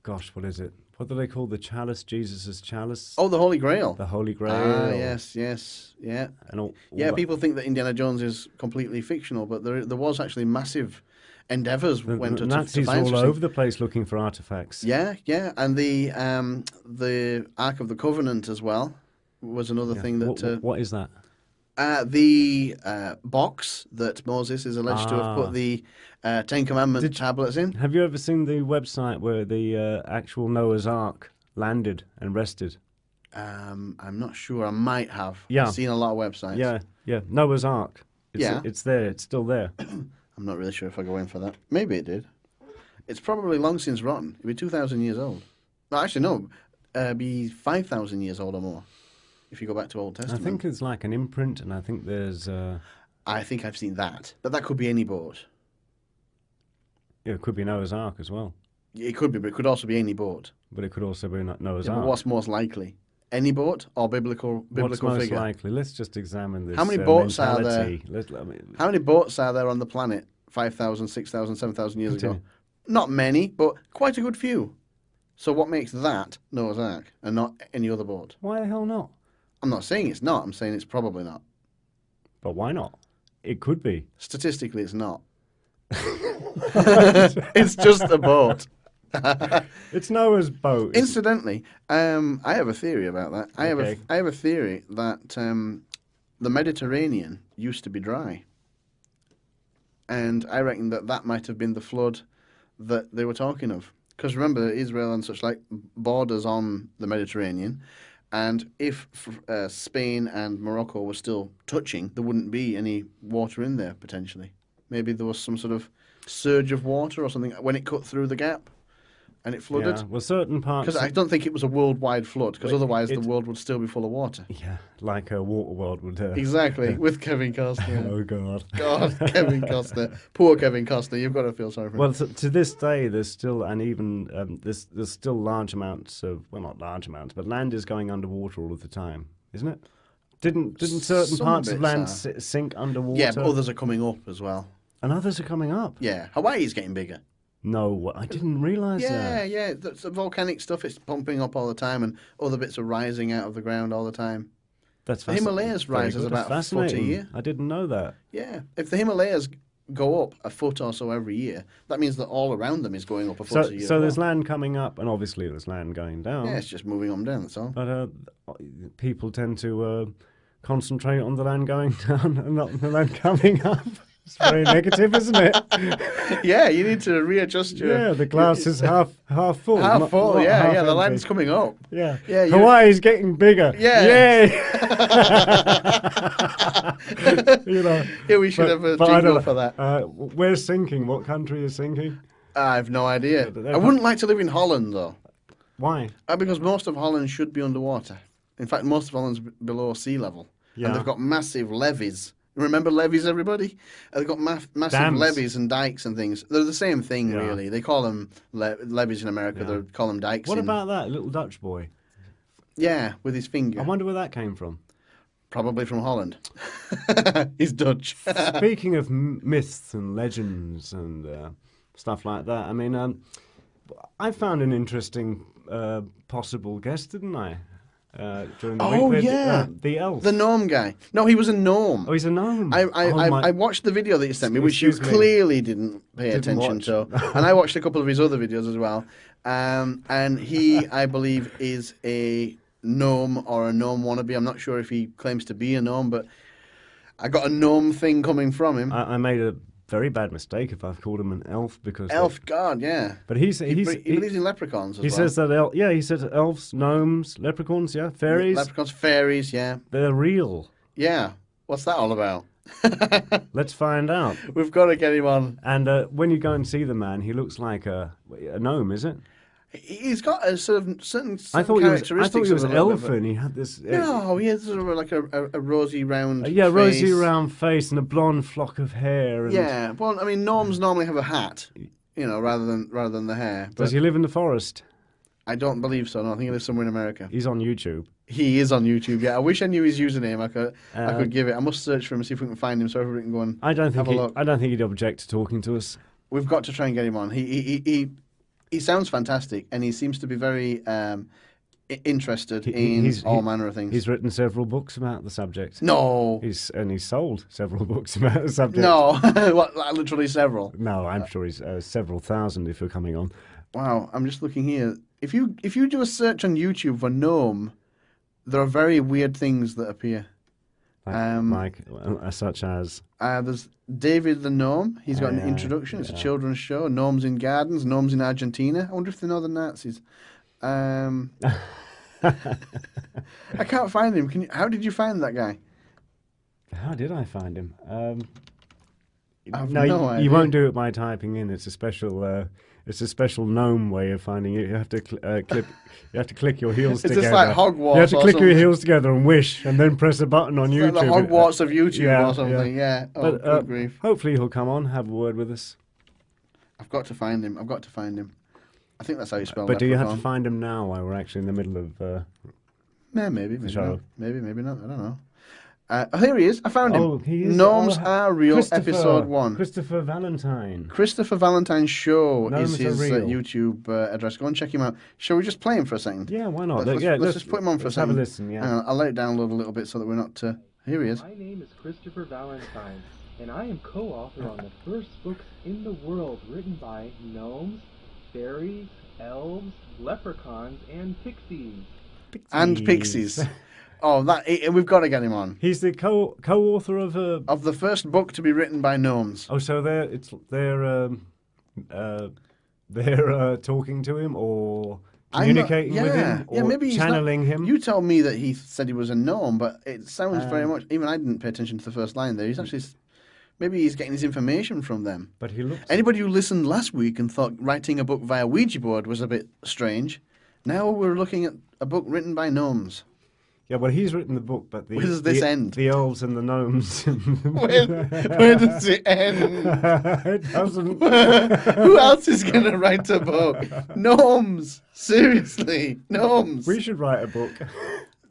what is it? What do they call the chalice? Jesus' chalice? Oh, the Holy Grail. The Holy Grail. Ah, yes, yeah. And all people think that Indiana Jones is completely fictional, but there was actually massive endeavours went to Nazis find all over the place looking for artifacts. Yeah, and the Ark of the Covenant as well was another thing that. What is that? The box that Moses is alleged to have put the Ten Commandment tablets in. Have you ever seen the website where the actual Noah's Ark landed and rested? I'm not sure. I might have. Yeah. I've seen a lot of websites. Yeah. Noah's Ark. It's there. It's still there. I'm not really sure if I go in for that. Maybe it did. It's probably long since rotten. It'd be 2,000 years old. No, actually, no. It'd be 5,000 years old or more if you go back to Old Testament. I think it's like an imprint, and I think there's... I think I've seen that. But that could be any boat. Yeah, it could be Noah's Ark as well. It could be, but it could also be any boat. But it could also be Noah's Ark. But what's most likely? Any boat or biblical What's most figure? likely? Let's just examine this. How many boats are there? Mentality. How many boats are there on the planet 5,000, 6,000, 7,000 years ago? Not many, but quite a good few. So what makes that Noah's Ark and not any other boat? Why the hell not? I'm not saying it's not. I'm saying it's probably not. But why not? It could be. Statistically, it's not. It's just a boat. It's Noah's boat. Incidentally, I have a theory about that. I have a theory that the Mediterranean used to be dry, and I reckon that might have been the flood that they were talking of. Because remember, Israel and such like borders on the Mediterranean, and if Spain and Morocco were still touching, there wouldn't be any water in there potentially. Maybe there was some sort of surge of water or something when it cut through the gap. And it flooded? Yeah, well, certain parts... Because I don't think it was a worldwide flood, because otherwise the world would still be full of water. Yeah, like a water world would... Exactly, with Kevin Costner. Oh, God. God, Kevin Costner. Poor Kevin Costner, you've got to feel sorry for him. Well, to this day, there's still, and even, there's still large amounts of, well, not large amounts, but land is going underwater all of the time, isn't it? Didn't certain Some parts of bits land are. sink underwater? Yeah, but others are coming up as well. And others are coming up? Yeah, Hawaii's getting bigger. No, I didn't realise that. Yeah, that's the volcanic stuff. It's pumping up all the time, and other bits are rising out of the ground all the time. That's the Himalayas rises about a foot a year. I didn't know that. Yeah, if the Himalayas go up a foot or so every year, that means that all around them is going up a foot a year. So there's land coming up, and obviously there's land going down. Yeah, it's just moving on down, that's all. But people tend to concentrate on the land going down and not the land coming up. It's very negative, isn't it? Yeah, you need to readjust your... Yeah, the glass is half full. Half full, not yeah, half the empty. land's coming up. Yeah. Hawaii's getting bigger. Yeah. Yay! You know. Yeah, we should have a jingle for that. We're sinking. What country is sinking? I have no idea. I wouldn't like to live in Holland, though. Why? Because most of Holland should be underwater. In fact, most of Holland's below sea level. Yeah. And they've got massive levees. Remember levees, everybody? They've got massive Dams. levees and dikes and things. They're the same thing, really. They call them levees in America. Yeah. They call them dikes. What about that little Dutch boy? Yeah, with his finger. I wonder where that came from. Probably from Holland. He's Dutch. Speaking of myths and legends and stuff like that, I mean, I found an interesting possible guest, didn't I? During the week. Oh, yeah. The elf. The gnome guy. No, he was a gnome. Oh, he's a gnome. I watched the video that you sent me, which you clearly didn't pay attention to. And I watched a couple of his other videos as well. And he, I believe, is a gnome or a gnome wannabe. I'm not sure if he claims to be a gnome, but I got a gnome thing coming from him. I made a very bad mistake if I've called him an elf because God, yeah. But he believes in leprechauns as well. He says that he says elves, gnomes, leprechauns, yeah, fairies. Leprechauns, fairies, yeah. They're real. Yeah. What's that all about? Let's find out. We've got to get him on. And when you go and see the man, he looks like a gnome, is it? He's got a sort of certain I characteristics. thought he was elfin. He had this. No, he has sort of like a rosy round. Yeah, face. rosy round face and a blonde flock of hair. And yeah, well, I mean, gnomes normally have a hat, rather than the hair. Does he live in the forest? I don't believe so. No, I think he lives somewhere in America. He's on YouTube. He is on YouTube. Yeah, I wish I knew his username. I could give it. I must search for him and see if we can find him so everybody can go and have a look. I don't think he'd object to talking to us. We've got to try and get him on. He sounds fantastic, and he seems to be very interested in all manner of things. He's written several books about the subject. No. He's sold several books about the subject. No. What, literally several? No, I'm sure he's several thousand if you're coming on. Wow, I'm just looking here. If you do a search on YouTube for gnome, there are very weird things that appear. Such as? There's David the Gnome. He's got an introduction. It's a children's show. Gnomes in Gardens. Gnomes in Argentina. I wonder if they know the Nazis. I can't find him. How did you find that guy? How did I find him? No idea. You won't do it by typing in. It's a special. It's a special gnome way of finding it. You have to clip. You have to click your heels together. It's just like Hogwarts. You have to click your heels together and wish, and then press a button on YouTube. Like the Hogwarts of YouTube or something. Yeah. Oh, good grief. Hopefully he'll come on, have a word with us. I've got to find him. I think that's how you spell. But do you have to find him now while we're actually in the middle of? Maybe show? Maybe not. I don't know. Here he is. I found him. Oh, he is. Gnomes Are Real, Christopher- episode 1. Christopher Valentine. Christopher Valentine Show Gnomes is his Are Real. YouTube address. Go and check him out. Shall we just play him for a second? Yeah, why not? Let's just put him on for a let's second. have a listen, yeah. Hang on, I'll let it download a little bit so that we're not... here he is. My name is Christopher Valentine, and I am co-author on the first books in the world written by gnomes, fairies, elves, leprechauns, and pixies. And Pixies. Oh, we've got to get him on. He's the co-author of a... Of the first book to be written by gnomes. Oh, so they're talking to him or communicating with him or maybe he's channeling him. You told me that he said he was a gnome, but it sounds very much... Even I didn't pay attention to the first line there. He's actually... Maybe he's getting his information from them. But he looks... Anybody who listened last week and thought writing a book via Ouija board was a bit strange, now we're looking at a book written by gnomes. Yeah, well, he's written the book, but Where does this end? The elves and the gnomes. Where does it end? It doesn't. Who else is going to write a book? Gnomes. Seriously. Gnomes. We should write a book.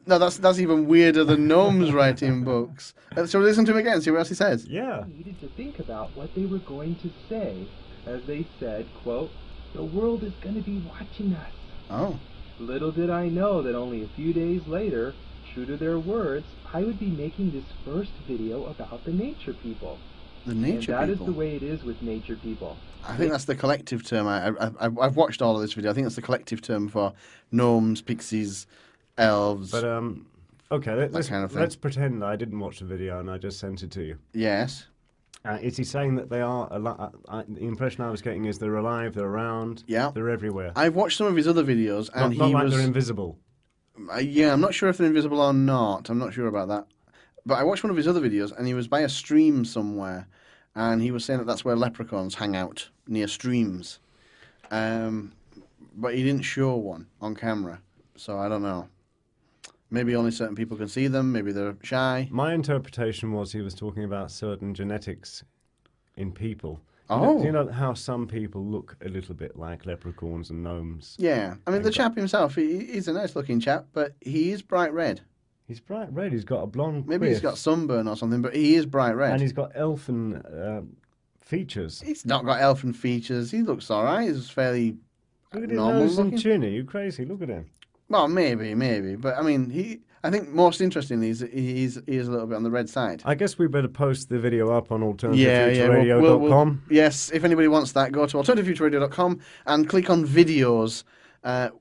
No, that's even weirder than gnomes writing books. Shall we listen to him again, see what else he says? Yeah. They needed to think about what they were going to say, as they said, quote, "The world is going to be watching us." Oh. Little did I know that only a few days later, true to their words, I would be making this first video about the nature people. The nature and that people. is the way it is with nature people. I think that's the collective term. I've watched all of this video. I think that's the collective term for gnomes, pixies, elves. But, okay, kind of thing. let's pretend I didn't watch the video and I just sent it to you. Yes. Is he saying that they are the impression I was getting is they're alive, they're around, Yeah. they're everywhere. I've watched some of his other videos, and not he like was... they're invisible. Yeah, I'm not sure if they're invisible or not. I'm not sure about that. But I watched one of his other videos, and he was by a stream somewhere, and he was saying that that's where leprechauns hang out, near streams. But he didn't show one on camera, so I don't know. Maybe only certain people can see them, maybe they're shy. My interpretation was he was talking about certain genetics in people. Oh. Do you know how some people look a little bit like leprechauns and gnomes? Yeah, I mean, the chap himself, he's a nice-looking chap, but he is bright red. He's bright red, he's got a blonde Maybe he's quiff, got sunburn or something, but he is bright red. and he's got elfin features. He's not got elfin features. He looks all right. He's fairly Look at his normal nose and looking. chin. Are you crazy? Look at him. Well, maybe. But, I mean, I think most interestingly, he is a little bit on the red side. I guess we better post the video up on we'll- alternativefutureradio.com. yes, if anybody wants that, go to alternativefutureradio.com and click on videos,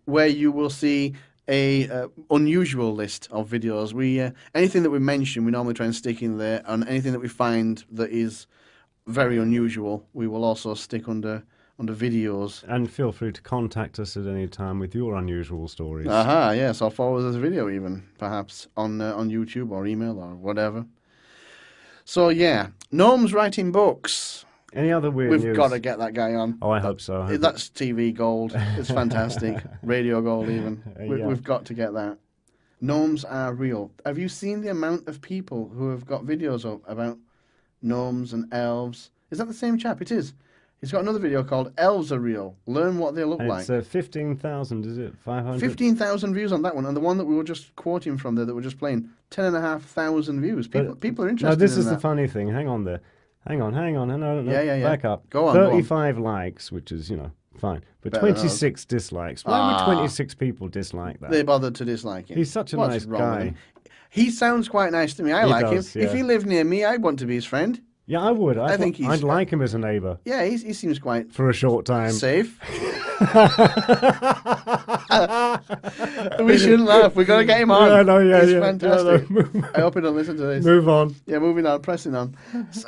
where you will see a unusual list of videos. We anything that we mention, we normally try and stick in there, and anything that we find that is very unusual, we will also stick under videos. And feel free to contact us at any time with your unusual stories. Aha, yes, or forward us a video even, perhaps, on YouTube or email or whatever. So, yeah, Gnomes writing books. Any other weird We've news? got to get that guy on. Oh, I hope so. I hope That's TV gold. It's fantastic. Radio gold even. Yeah. We've got to get that. Gnomes Are Real. Have you seen the amount of people who have got videos up about gnomes and elves? Is that the same chap? It is. He's got another video called Elves Are Real. Learn what they look And like. it's 15,000, is it? 500? 15,000 views on that one. And the one that we were just quoting from there that we're just playing, 10,500 views. People are interested No, this in is that. the funny thing. Hang on there. Hang on. No. Yeah. Back up. Go on, 35 likes, which is, fine. But Better than 26 dislikes. Why would 26 people dislike that? They bothered to dislike him. He's such a What's nice wrong with guy. him? He sounds quite nice to me. I He like does, him. If yeah. he lived near me, I'd want to be his friend. Yeah, I would. I think he's- I'd like him as a neighbour Yeah, he seems quite for a short time. safe. We shouldn't laugh. We've got to get him on. Yeah, no, yeah, He's yeah. fantastic. Yeah, no. I hope he don't listen to this. Move on. Yeah, moving on, pressing on.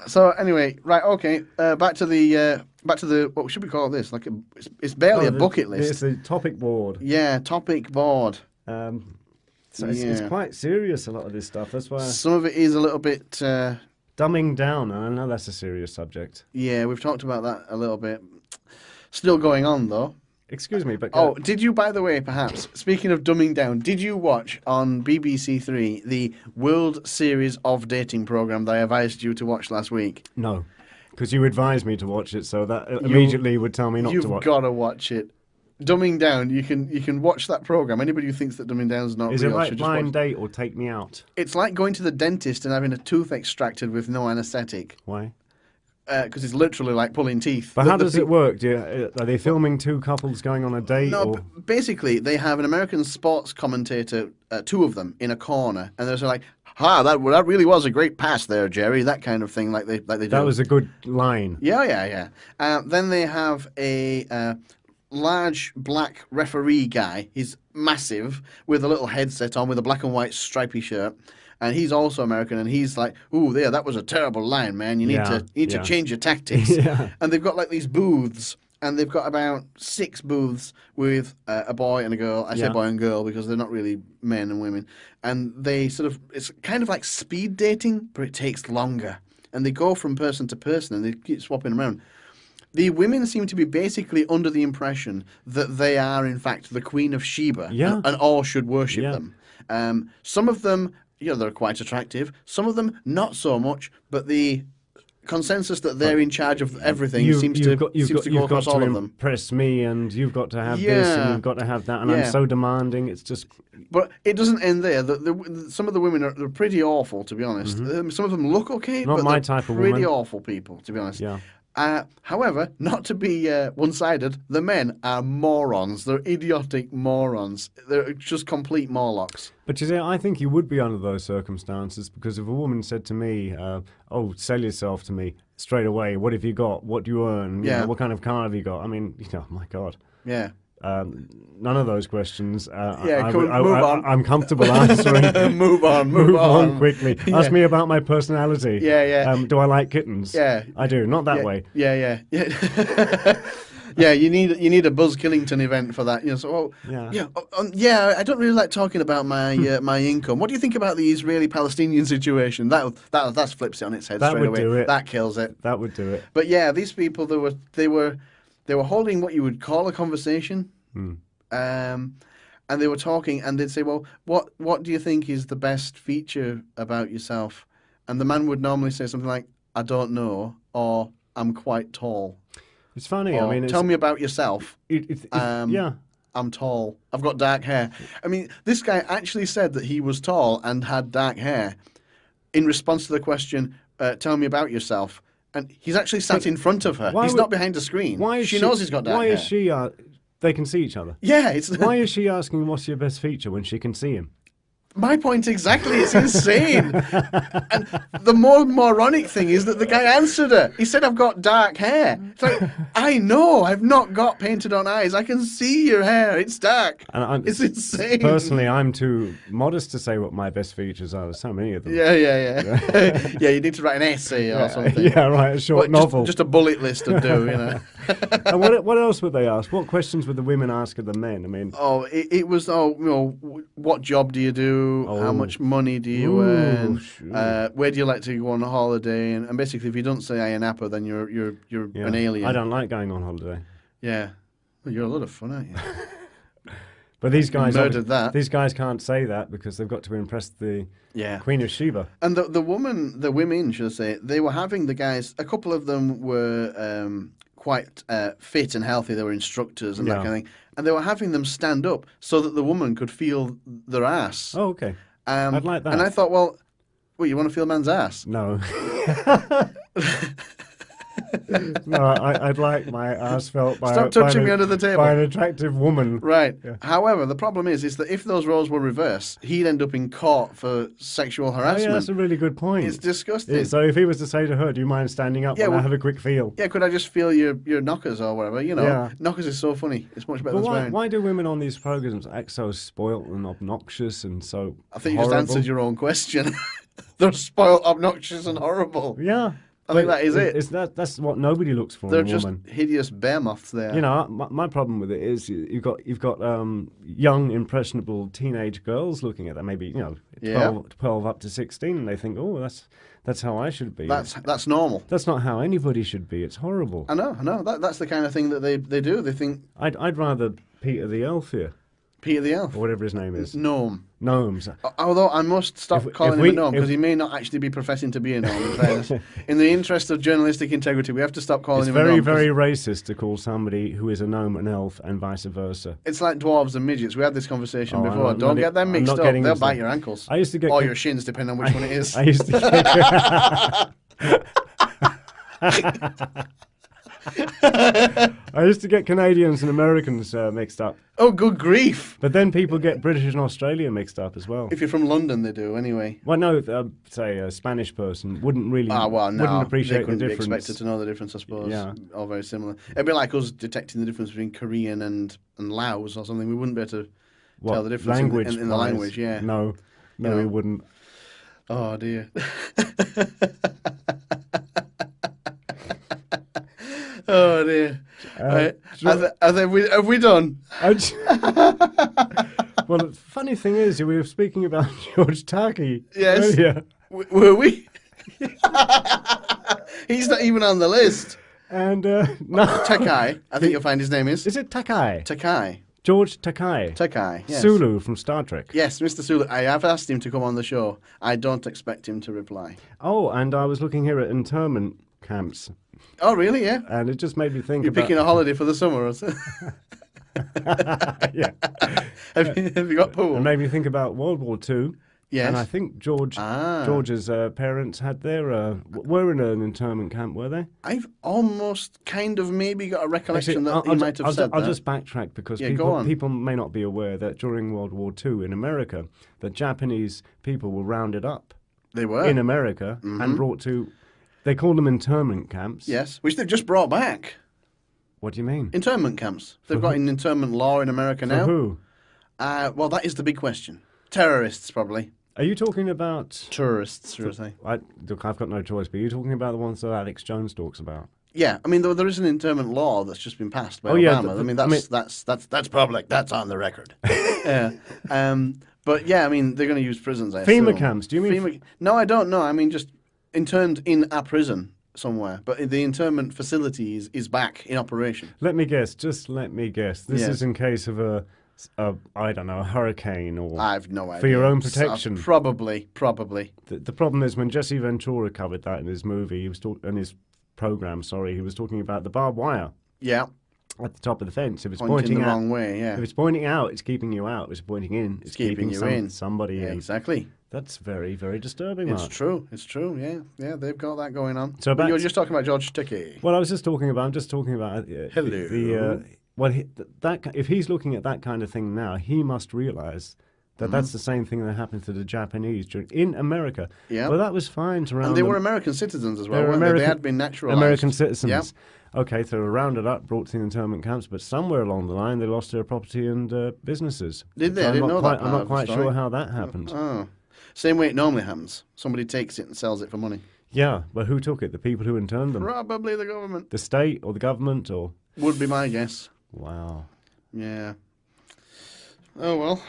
So anyway, right, okay. Back to the what should we call this? It's barely a bucket list. It's a topic board. Yeah, topic board. So it's Yeah. quite serious, a lot of this stuff. That's why Some of it is a little bit. dumbing down, and I know that's a serious subject. Yeah, we've talked about that a little bit. Still going on though. Excuse me, but Oh, did you, by the way, perhaps, speaking of dumbing down, did you watch on BBC Three the World Series of Dating programme that I advised you to watch last week? no, because you advised me to watch it, so that immediately would tell me not You've to watch. got to watch it. Dumbing Down. You can watch that program. Anybody who thinks that Dumbing Down is not Is real it like should just Blind watch. Date or Take Me Out? It's like going to the dentist and having a tooth extracted with no anaesthetic. Why? Because it's literally like pulling teeth. But The- how the does thing- it work? Are they filming two couples going on a date? No, or? basically they have an American sports commentator, two of them in a corner, and they're sort of like, that really was a great pass there, Jerry." That kind of thing, like they do. That was a good line. Yeah. Then they have a large black referee guy. He's massive with a little headset on with a black and white stripy shirt. And he's also American, and he's like, "Ooh, there, that was a terrible line, man. You need to change your tactics." Yeah. And they've got like these booths, and they've got about 6 booths with a boy and a girl. I say Yeah. boy and girl because they're not really men and women. And they sort of, it's kind of like speed dating, but it takes longer. And they go from person to person, and they keep swapping around. The women seem to be basically under the impression that they are, in fact, the Queen of Sheba, Yeah. and all should worship Yeah. them. Some of them, they're quite attractive. Some of them, not so much. But the consensus that they're in charge of everything seems to go across all of them. Impress me, and you've got to have this, and Yeah. you've got to have that, and Yeah. I'm so demanding. It's just But it doesn't end there. Some of the women they're pretty awful, to be honest. Some of them look okay, Not but my they're type of pretty woman. awful people, to be honest. Yeah. However, not to be one-sided, the men are morons. They're idiotic morons. They're just complete Morlocks. But you see, I think you would be under those circumstances because if a woman said to me, "Oh, sell yourself to me straight away. What have you got? What do you earn? You Yeah. know, what kind of car have you got?" I mean, my God. Yeah. None of those questions. Yeah, cool. Move on. I'm comfortable answering. Move on. Move on. quickly. Yeah. Ask me about my personality. Yeah. Do I like kittens? Yeah. I do. Not that way. Yeah. Yeah, you need a Buzz Killington event for that. I don't really like talking about my my income. What do you think about the Israeli-Palestinian situation? That flips it on its head That straight would away. do it. That kills it. That would do it. But yeah, these people they were holding what you would call a conversation, and they were talking, and they'd say, "Well, what do you think is the best feature about yourself?" And the man would normally say something like, "I don't know," or "I'm quite tall." It's funny. Or, I mean, tell me about yourself. yeah. I'm tall. I've got dark hair. I mean, this guy actually said that he was tall and had dark hair in response to the question, "Tell me about yourself." And he's actually sat in front of her. He's not behind a screen. Why is she knows he's got dark Why hair. is she? They can see each other. Yeah, it's Why is she asking what's your best feature when she can see him? my point exactly. It's insane. And the more moronic thing is that the guy answered her. He said, "I've got dark hair." It's like, I know, I've not got painted on eyes. I can see your hair. It's dark. And It's insane. Personally, I'm too modest to say what my best features are. There's so many of them. Yeah. Yeah, you need to write an essay or something. Yeah, right. A short Well, novel. Just a bullet list would do, you know. And what else would they ask? What questions would the women ask of the men? I mean, It was, what job do you do? How Oh. much money do you Ooh, earn? sure. Where do you like to go on a holiday? And basically, if you don't say Ayia Napa, then you're yeah. an alien. I don't like going on holiday. Yeah. Well, you're a lot of fun, aren't you? But these guys murdered that. These guys can't say that because they've got to impress the Yeah. Queen of Sheba. And the women, should I say, they were having the guys. A couple of them were quite fit and healthy. They were instructors and that Yeah. kind of thing. And they were having them stand up so that the woman could feel their ass. Oh, okay. I'd like that. And I thought, well, you want to feel a man's ass? No. No, I'd like my ass felt by Stop touching me under the table. by an attractive woman. Right. Yeah. However, the problem is that if those roles were reversed, he'd end up in court for sexual Oh, harassment. yeah, that's a really good point. It's disgusting. Yeah, so if he was to say to her, "Do you mind standing up Yeah, when I well- have a quick feel?" Yeah, could I just feel your knockers or whatever? You know, Yeah. knockers is so funny. It's much better But than swearing. why do women on these programs act so spoilt and obnoxious and so I think you horrible? just answered your own question. They're spoiled, obnoxious, and horrible. Yeah. I think that is it. That's what nobody looks for They're in a just woman. hideous bear moths there. You know, my problem with it is you've got young, impressionable teenage girls looking at that, maybe 12 up to 16, and they think, "Oh, that's how I should be." That's normal. That's not how anybody should be. It's horrible. I know. That's the kind of thing that they do. They think, I'd rather Peter the Elf here. Peter the Elf. or whatever his name is. Gnome. Gnomes. Although I must stop If calling him we- a gnome if- because he may not actually be professing to be a gnome. In fairness. In the interest of journalistic integrity, we have to stop calling It's him very, a gnome. 'cause very racist to call somebody who is a gnome an elf and vice versa. It's like dwarves and midgets. We had this conversation Oh, before. I'm Don't not- get them I'm mixed not up. getting They'll mixed bite up. your ankles. I used to get or your shins, depending on which one it is. I used to I used to get Canadians and Americans mixed up. Oh, good grief! But then people get British and Australia mixed up as well. If you're from London, they do anyway. Well, no, say a Spanish person wouldn't really No, wouldn't appreciate they couldn't the be difference. expected to know the difference, I suppose. Yeah. All very similar. It'd be like us detecting the difference between Korean and Laos or something. We wouldn't be able to What, tell the difference in the wise? language. Yeah. No, You know. we wouldn't. Oh dear. Oh dear. Right. Have we done? Well, the funny thing is, we were speaking about George Takei Yes. earlier, Were we? He's not even on the list. and no, Takai, I think you'll find his name is. is it Takai? Takai. George Takai. Takai, yes. Sulu from Star Trek. Yes, Mr. Sulu. I have asked him to come on the show. I don't expect him to reply. Oh, and I was looking here at internment camps, Oh, really? Yeah? and it just made me think You're about. picking a holiday for the summer, or something? Yeah, have you got pool? it made me think about World War II. Yes. And I think George's parents had their were in an internment camp, were they? I've almost kind of maybe got a recollection that he might have I'll said I'll that. just backtrack because Yeah, go on. people may not be aware that during World War II in America, the Japanese people were rounded up They were. in America and brought to. They called them internment camps. Yes, which they've just brought back. What do you mean? Internment camps. They've got an internment law in America For now. who? Well, that is the big question. Terrorists, probably. Are you talking about? Tourists, should I say. Look, I've got no choice. But are you talking about the ones that Alex Jones talks about? Yeah, I mean, there is an internment law that's just been passed by Oh, yeah, Obama. the- I mean- That's public. That's on the record. Yeah. But yeah, I mean, they're going to use prisons. I FEMA assume. camps, do you mean No, I don't know. I mean, just interned in a prison somewhere. But the internment facility is back in operation. Let me guess. Just let me guess. This Yes. is in case of a I don't know, a hurricane or. I've no idea. For your own So, protection. Probably. The problem is when Jesse Ventura covered that in his movie, he was in his program. Sorry, he was talking about the barbed wire Yeah. at the top of the fence. If it's Pointing pointing the out, wrong way, yeah. if it's pointing out, it's keeping you out. If it's pointing in, it's keeping you in. somebody Yeah, in. exactly. That's very, very disturbing. It's Mark. true. It's true. Yeah. Yeah, they've got that going on. So But back you were to- just talking about George Takei. Well, I'm just talking about Hello. if he's looking at that kind of thing now, he must realize that Mm-hmm. that's the same thing that happened to the Japanese in America. Yeah. Well, that was fine to round And they them. were American citizens as well, They were weren't they? They American- had been naturalized. American citizens. Yep. Okay, so they were rounded up, brought to the internment camps, but somewhere along the line they lost their property and businesses. Did they? So I didn't know that I'm part not of the quite story. sure how that happened. Oh. Same way it normally happens. Somebody takes it and sells it for money. Yeah, but who took it? The people who interned them? Probably the government. The state or the government or? Would be my guess. Wow. Yeah. Oh, well.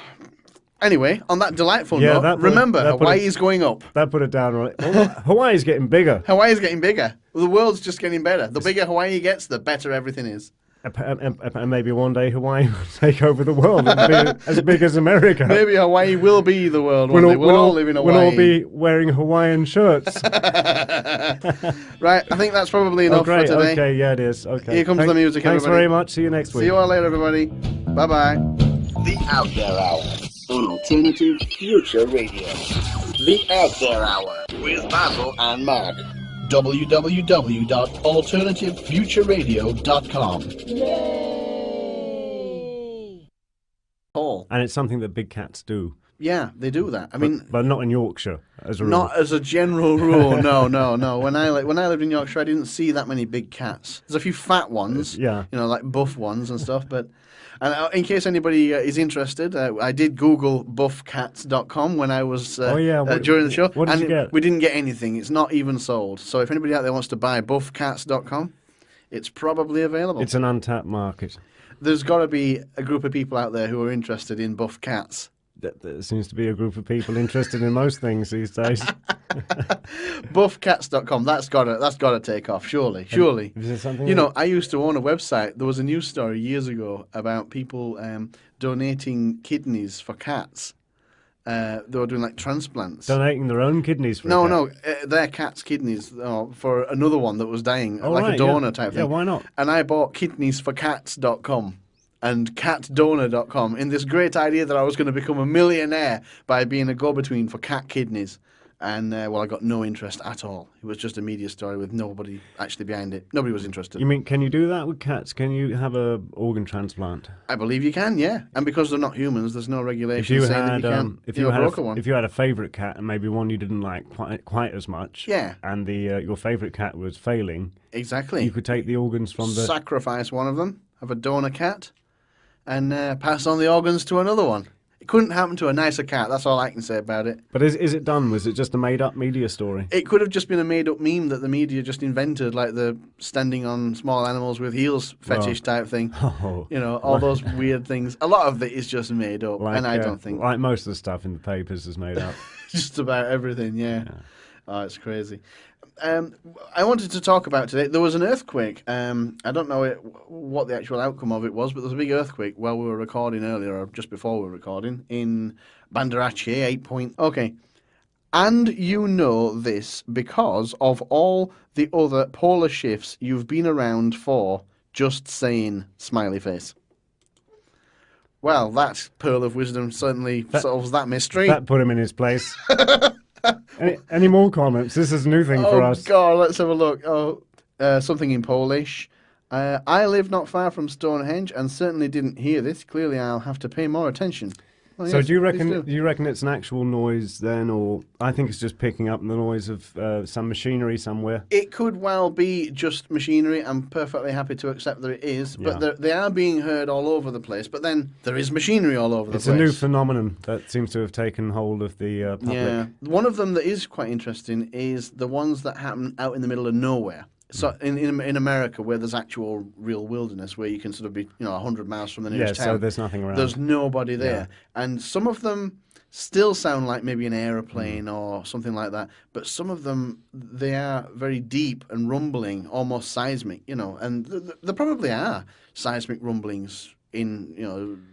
Anyway, on that delightful Yeah, note, that put- remember, that put Hawaii it- is going up. That put it down right. Well, Hawaii's getting bigger. Hawaii's getting bigger. The world's just getting better. The bigger Hawaii gets, the better everything is. And maybe one day Hawaii will take over the world and be as big as America. Maybe Hawaii will be the world one day. We'll all live in Hawaii. We'll all be wearing Hawaiian shirts. Right, I think that's probably enough Oh, great. for today. Okay, yeah, it is. Okay. Here comes the music, Thanks everybody. very much. See you next week. See you all later, everybody. Bye-bye. The Out There Hour on Alternative Future Radio. The Out There Hour with Basil and Mark. www.alternativefutureradio.com. Paul. And it's something that big cats do. Yeah, they do that. I mean, But not in Yorkshire, as a rule. not as a general rule. No. When I lived in Yorkshire, I didn't see that many big cats. There's a few fat ones, Yeah. like buff ones and stuff. But in case anybody is interested, I did Google buffcats.com when I was during the show. What did and you get? We didn't get anything. It's not even sold. So if anybody out there wants to buy buffcats.com, it's probably available. It's an untapped market. There's got to be a group of people out there who are interested in buff cats. There seems to be a group of people interested in most things these days. Buffcats.com. That's gotta take off. Surely. Is there something? You know, I used to own a website. There was a news story years ago about people donating kidneys for cats. They were doing like transplants. Donating their own kidneys for a No, cat? no, their cat's kidneys for another one that was dying, Oh, like right, a donor yeah. type thing. Yeah, why not? And I bought kidneysforcats.com and catdonor.com in this great idea that I was going to become a millionaire by being a go-between for cat kidneys. And, well, I got no interest at all. It was just a media story with nobody actually behind it. Nobody was interested. You mean, can you do that with cats? Can you have a organ transplant? I believe you can, yeah. And because they're not humans, there's no If regulation you saying that had, you can't if you you know, had, broker one. if you had a favourite cat and maybe one you didn't like quite as much, Yeah. and the your favourite cat was failing, Exactly. you could take the organs from the. Sacrifice one of them, have a donor cat, and pass on the organs to another one. It couldn't happen to a nicer cat. That's all I can say about it. But is it done? Was it just a made-up media story? It could have just been a made-up meme that the media just invented, like the standing on small animals with heels fetish type thing. Oh, You know, all those weird things. A lot of it is just made up, and I don't think like most of the stuff in the papers is made up. just about everything. Yeah. Oh, it's crazy. I wanted to talk about today. There was an earthquake. I don't know what the actual outcome of it was, but there was a big earthquake while we were recording earlier, or just before we were recording, in Banda Aceh, 8 point. Okay. And you know this because of all the other polar shifts you've been around for. Just saying, smiley face. Well, that pearl of wisdom certainly solves that mystery. That put him in his place. Any more comments? This is a new thing for us. Oh, God, let's have a look. Oh, something in Polish. I live not far from Stonehenge and certainly didn't hear this. Clearly, I'll have to pay more attention. Well, So yes, do you please reckon it's an actual noise then, or I think it's just picking up the noise of some machinery somewhere? It could well be just machinery. I'm perfectly happy to accept that it is. But Yeah. they are being heard all over the place. But then there is machinery all over the It's place. a new phenomenon that seems to have taken hold of the public. Yeah. One of them that is quite interesting is the ones that happen out in the middle of nowhere. So in America, where there's actual real wilderness, where you can sort of be 100 miles from the Yeah, nearest so town. there's nothing around. There's nobody there, and some of them still sound like maybe an aeroplane or something like that. But some of them, they are very deep and rumbling, almost seismic. And there probably are seismic rumblings in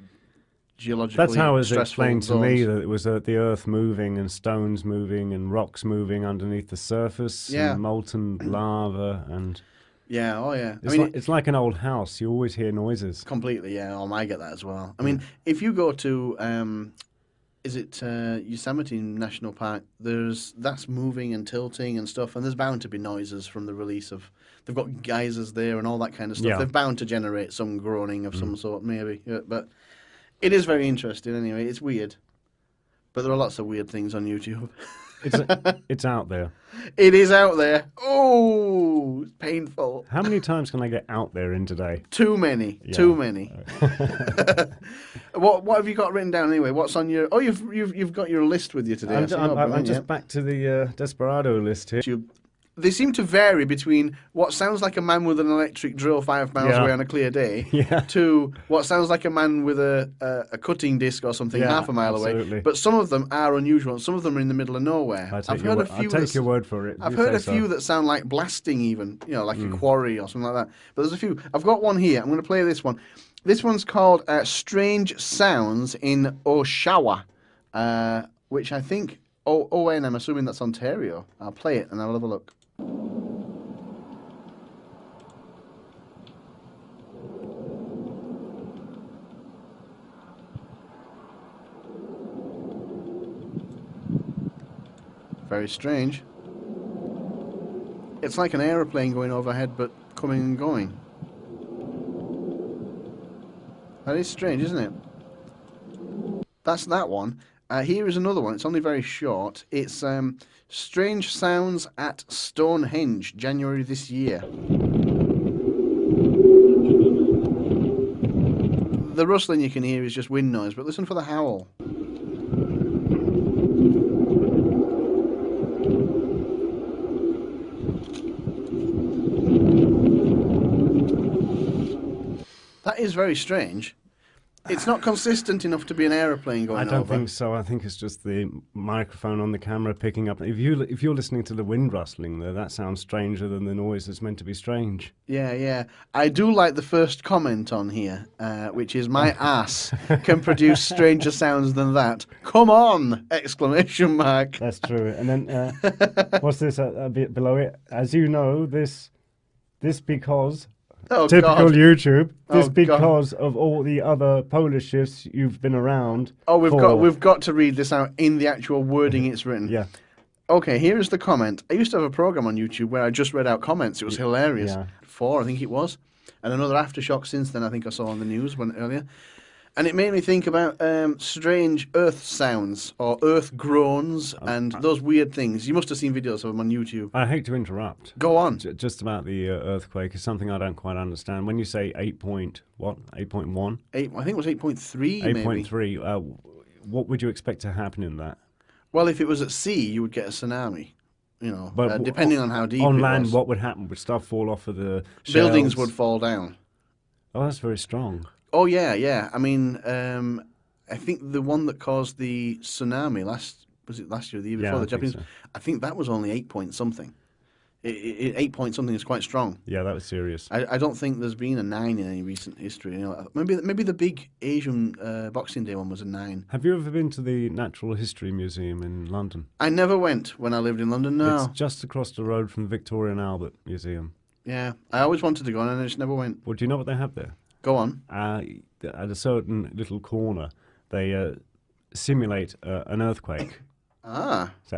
geologically That's how it was stressful explained to me, zones. that it was the earth moving and stones moving and rocks moving underneath the surface, Yeah. and molten lava, and Yeah, oh yeah. it's like an old house. You always hear noises. Completely, yeah. I get that as well. I mean, if you go to, is it Yosemite National Park? That's moving and tilting and stuff, and there's bound to be noises from the release of. They've got geysers there and all that kind of stuff. Yeah. They're bound to generate some groaning of some sort, maybe. Yeah, but it is very interesting anyway. It's weird, but there are lots of weird things on YouTube. It's out there. It is out there. Oh, it's painful. How many times can I get out there in today? Too many. Yeah. Too many. What have you got written down anyway? What's on your? Oh, you've got your list with you today. I see. Oh, I'm brilliant, just yeah. back to the Desperado list here. They seem to vary between what sounds like a man with an electric drill 5 miles Yeah. away on a clear day Yeah. to what sounds like a man with a cutting disc or something Yeah, half a mile absolutely. away. But some of them are unusual. And some of them are in the middle of nowhere. I'll I've heard a few. I'll take your word for it. I've You heard say a so. few that sound like blasting, even like a quarry or something like that. But there's a few. I've got one here. I'm going to play this one. This one's called "Strange Sounds in Oshawa," which I think. And I'm assuming that's Ontario. I'll play it and I'll have a look. Very strange. It's like an aeroplane going overhead, but coming and going. That is strange, isn't it? That's that one. Here is another one. It's only very short. It's Strange Sounds at Stonehenge, January this year. The rustling you can hear is just wind noise, but listen for the howl. That is very strange. It's not consistent enough to be an aeroplane going I don't over. think so. I think it's just the microphone on the camera picking up. If you're listening to the wind rustling there, that sounds stranger than the noise that's meant to be strange. Yeah. I do like the first comment on here, which is my ass can produce stranger sounds than that. Come on! Exclamation mark. That's true. And then what's this a bit below it? As you know, this because Oh, typical God. YouTube. This Oh, God. because of all the other Polish shifts you've been around. Oh, for. we've got to read this out in the actual wording it's written. Yeah. Okay, here is the comment. I used to have a program on YouTube where I just read out comments. It was hilarious. Yeah. 4, I think it was. And another aftershock since then, I think I saw on the news earlier. And it made me think about strange earth sounds or earth groans and those weird things. You must have seen videos of them on YouTube. I hate to interrupt. Go on. Just about the earthquake is something I don't quite understand. When you say 8.1? 8, I think it was 8.3 maybe. 8.3, what would you expect to happen in that? Well, if it was at sea, you would get a tsunami. You know, But depending on how deep on it land, was. what would happen? Would stuff fall off of the Buildings shelves? would fall down. Oh, that's very strong. Oh yeah. I mean, I think the one that caused the tsunami last year, or the year before, Yeah, the I think Japanese. so. I think that was only 8 point something. 8 point something is quite strong. Yeah, that was serious. I don't think there's been a 9 in any recent history. You know, maybe the big Asian Boxing Day one was a 9. Have you ever been to the Natural History Museum in London? I never went when I lived in London. No. It's just across the road from the Victoria and Albert Museum. Yeah, I always wanted to go and I just never went. Well, do you know what they have there? Go on. At a certain little corner, they simulate an earthquake. Ah, So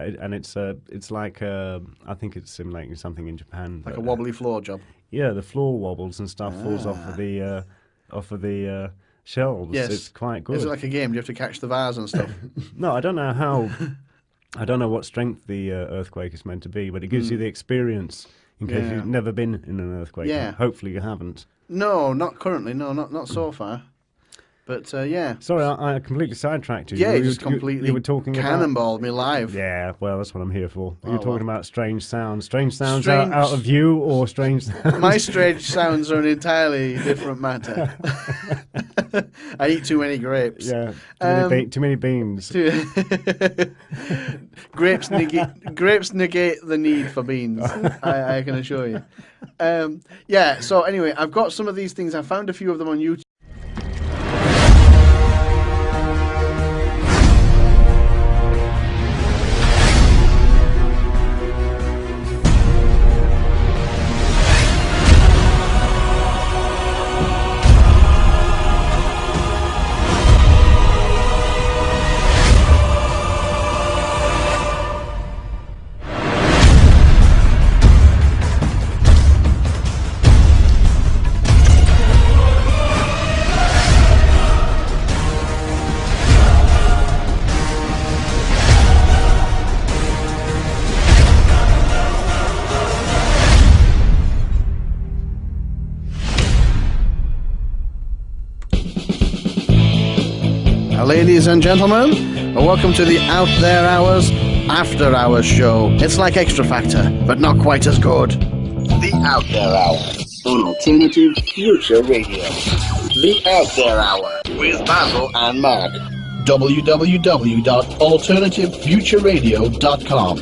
it's like I think it's simulating something in Japan. like but, a wobbly floor job. Yeah, the floor wobbles and stuff falls off of the shelves. Yes. It's quite good. Is it like a game? Do you have to catch the vase and stuff? No, I don't know how. I don't know what strength the earthquake is meant to be, but it gives you the experience in case Yeah. you've never been in an earthquake. Yeah. Hopefully you haven't. No, not currently. No, not so far. But yeah. Sorry, I completely sidetracked you. Yeah, you, just completely you were talking about. cannonballed me live. Yeah, well, that's what I'm here for. You were Oh, talking well. about strange sounds. Strange sounds Strange- out of you or strange sounds? My strange sounds are an entirely different matter. I eat too many grapes. Yeah, Um, too many beans. Grapes negate the need for beans. I can assure you. Yeah. So anyway, I've got some of these things. I found a few of them on YouTube. Ladies and gentlemen, welcome to the Out There Hours After Hours show. It's like Extra Factor, but not quite as good. The Out There Hour on Alternative Future Radio. The Out There Hour with Basil and Mark. www.alternativefutureradio.com.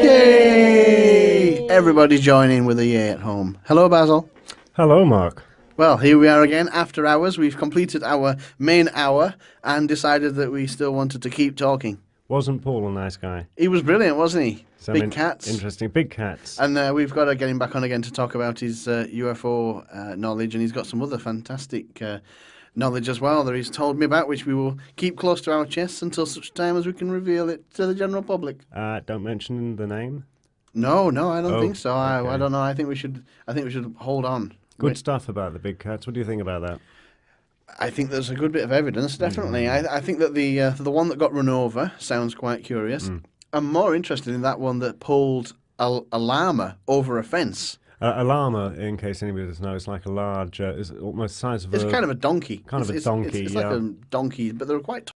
Yay! Everybody join in with a yay at home. Hello, Basil. Hello, Mark. Well, here we are again, after hours. We've completed our main hour and decided that we still wanted to keep talking. Wasn't Paul a nice guy? He was brilliant, wasn't he? Some Big cats. Interesting. Big cats. And we've got to get him back on again to talk about his UFO knowledge, and he's got some other fantastic knowledge as well that he's told me about, which we will keep close to our chests until such time as we can reveal it to the general public. Don't mention the name. No, I don't Oh, think so. I okay. don't know. I think we should hold on. Good stuff about the big cats. What do you think about that? I think there's a good bit of evidence, definitely. I think that the one that got run over sounds quite curious. I'm more interested in that one that pulled a llama over a fence. A llama, in case anybody doesn't know, is like a large, is almost the size of It's a... kind of a donkey. Kind of a It's donkey, It's yeah. like a donkey, but they're quite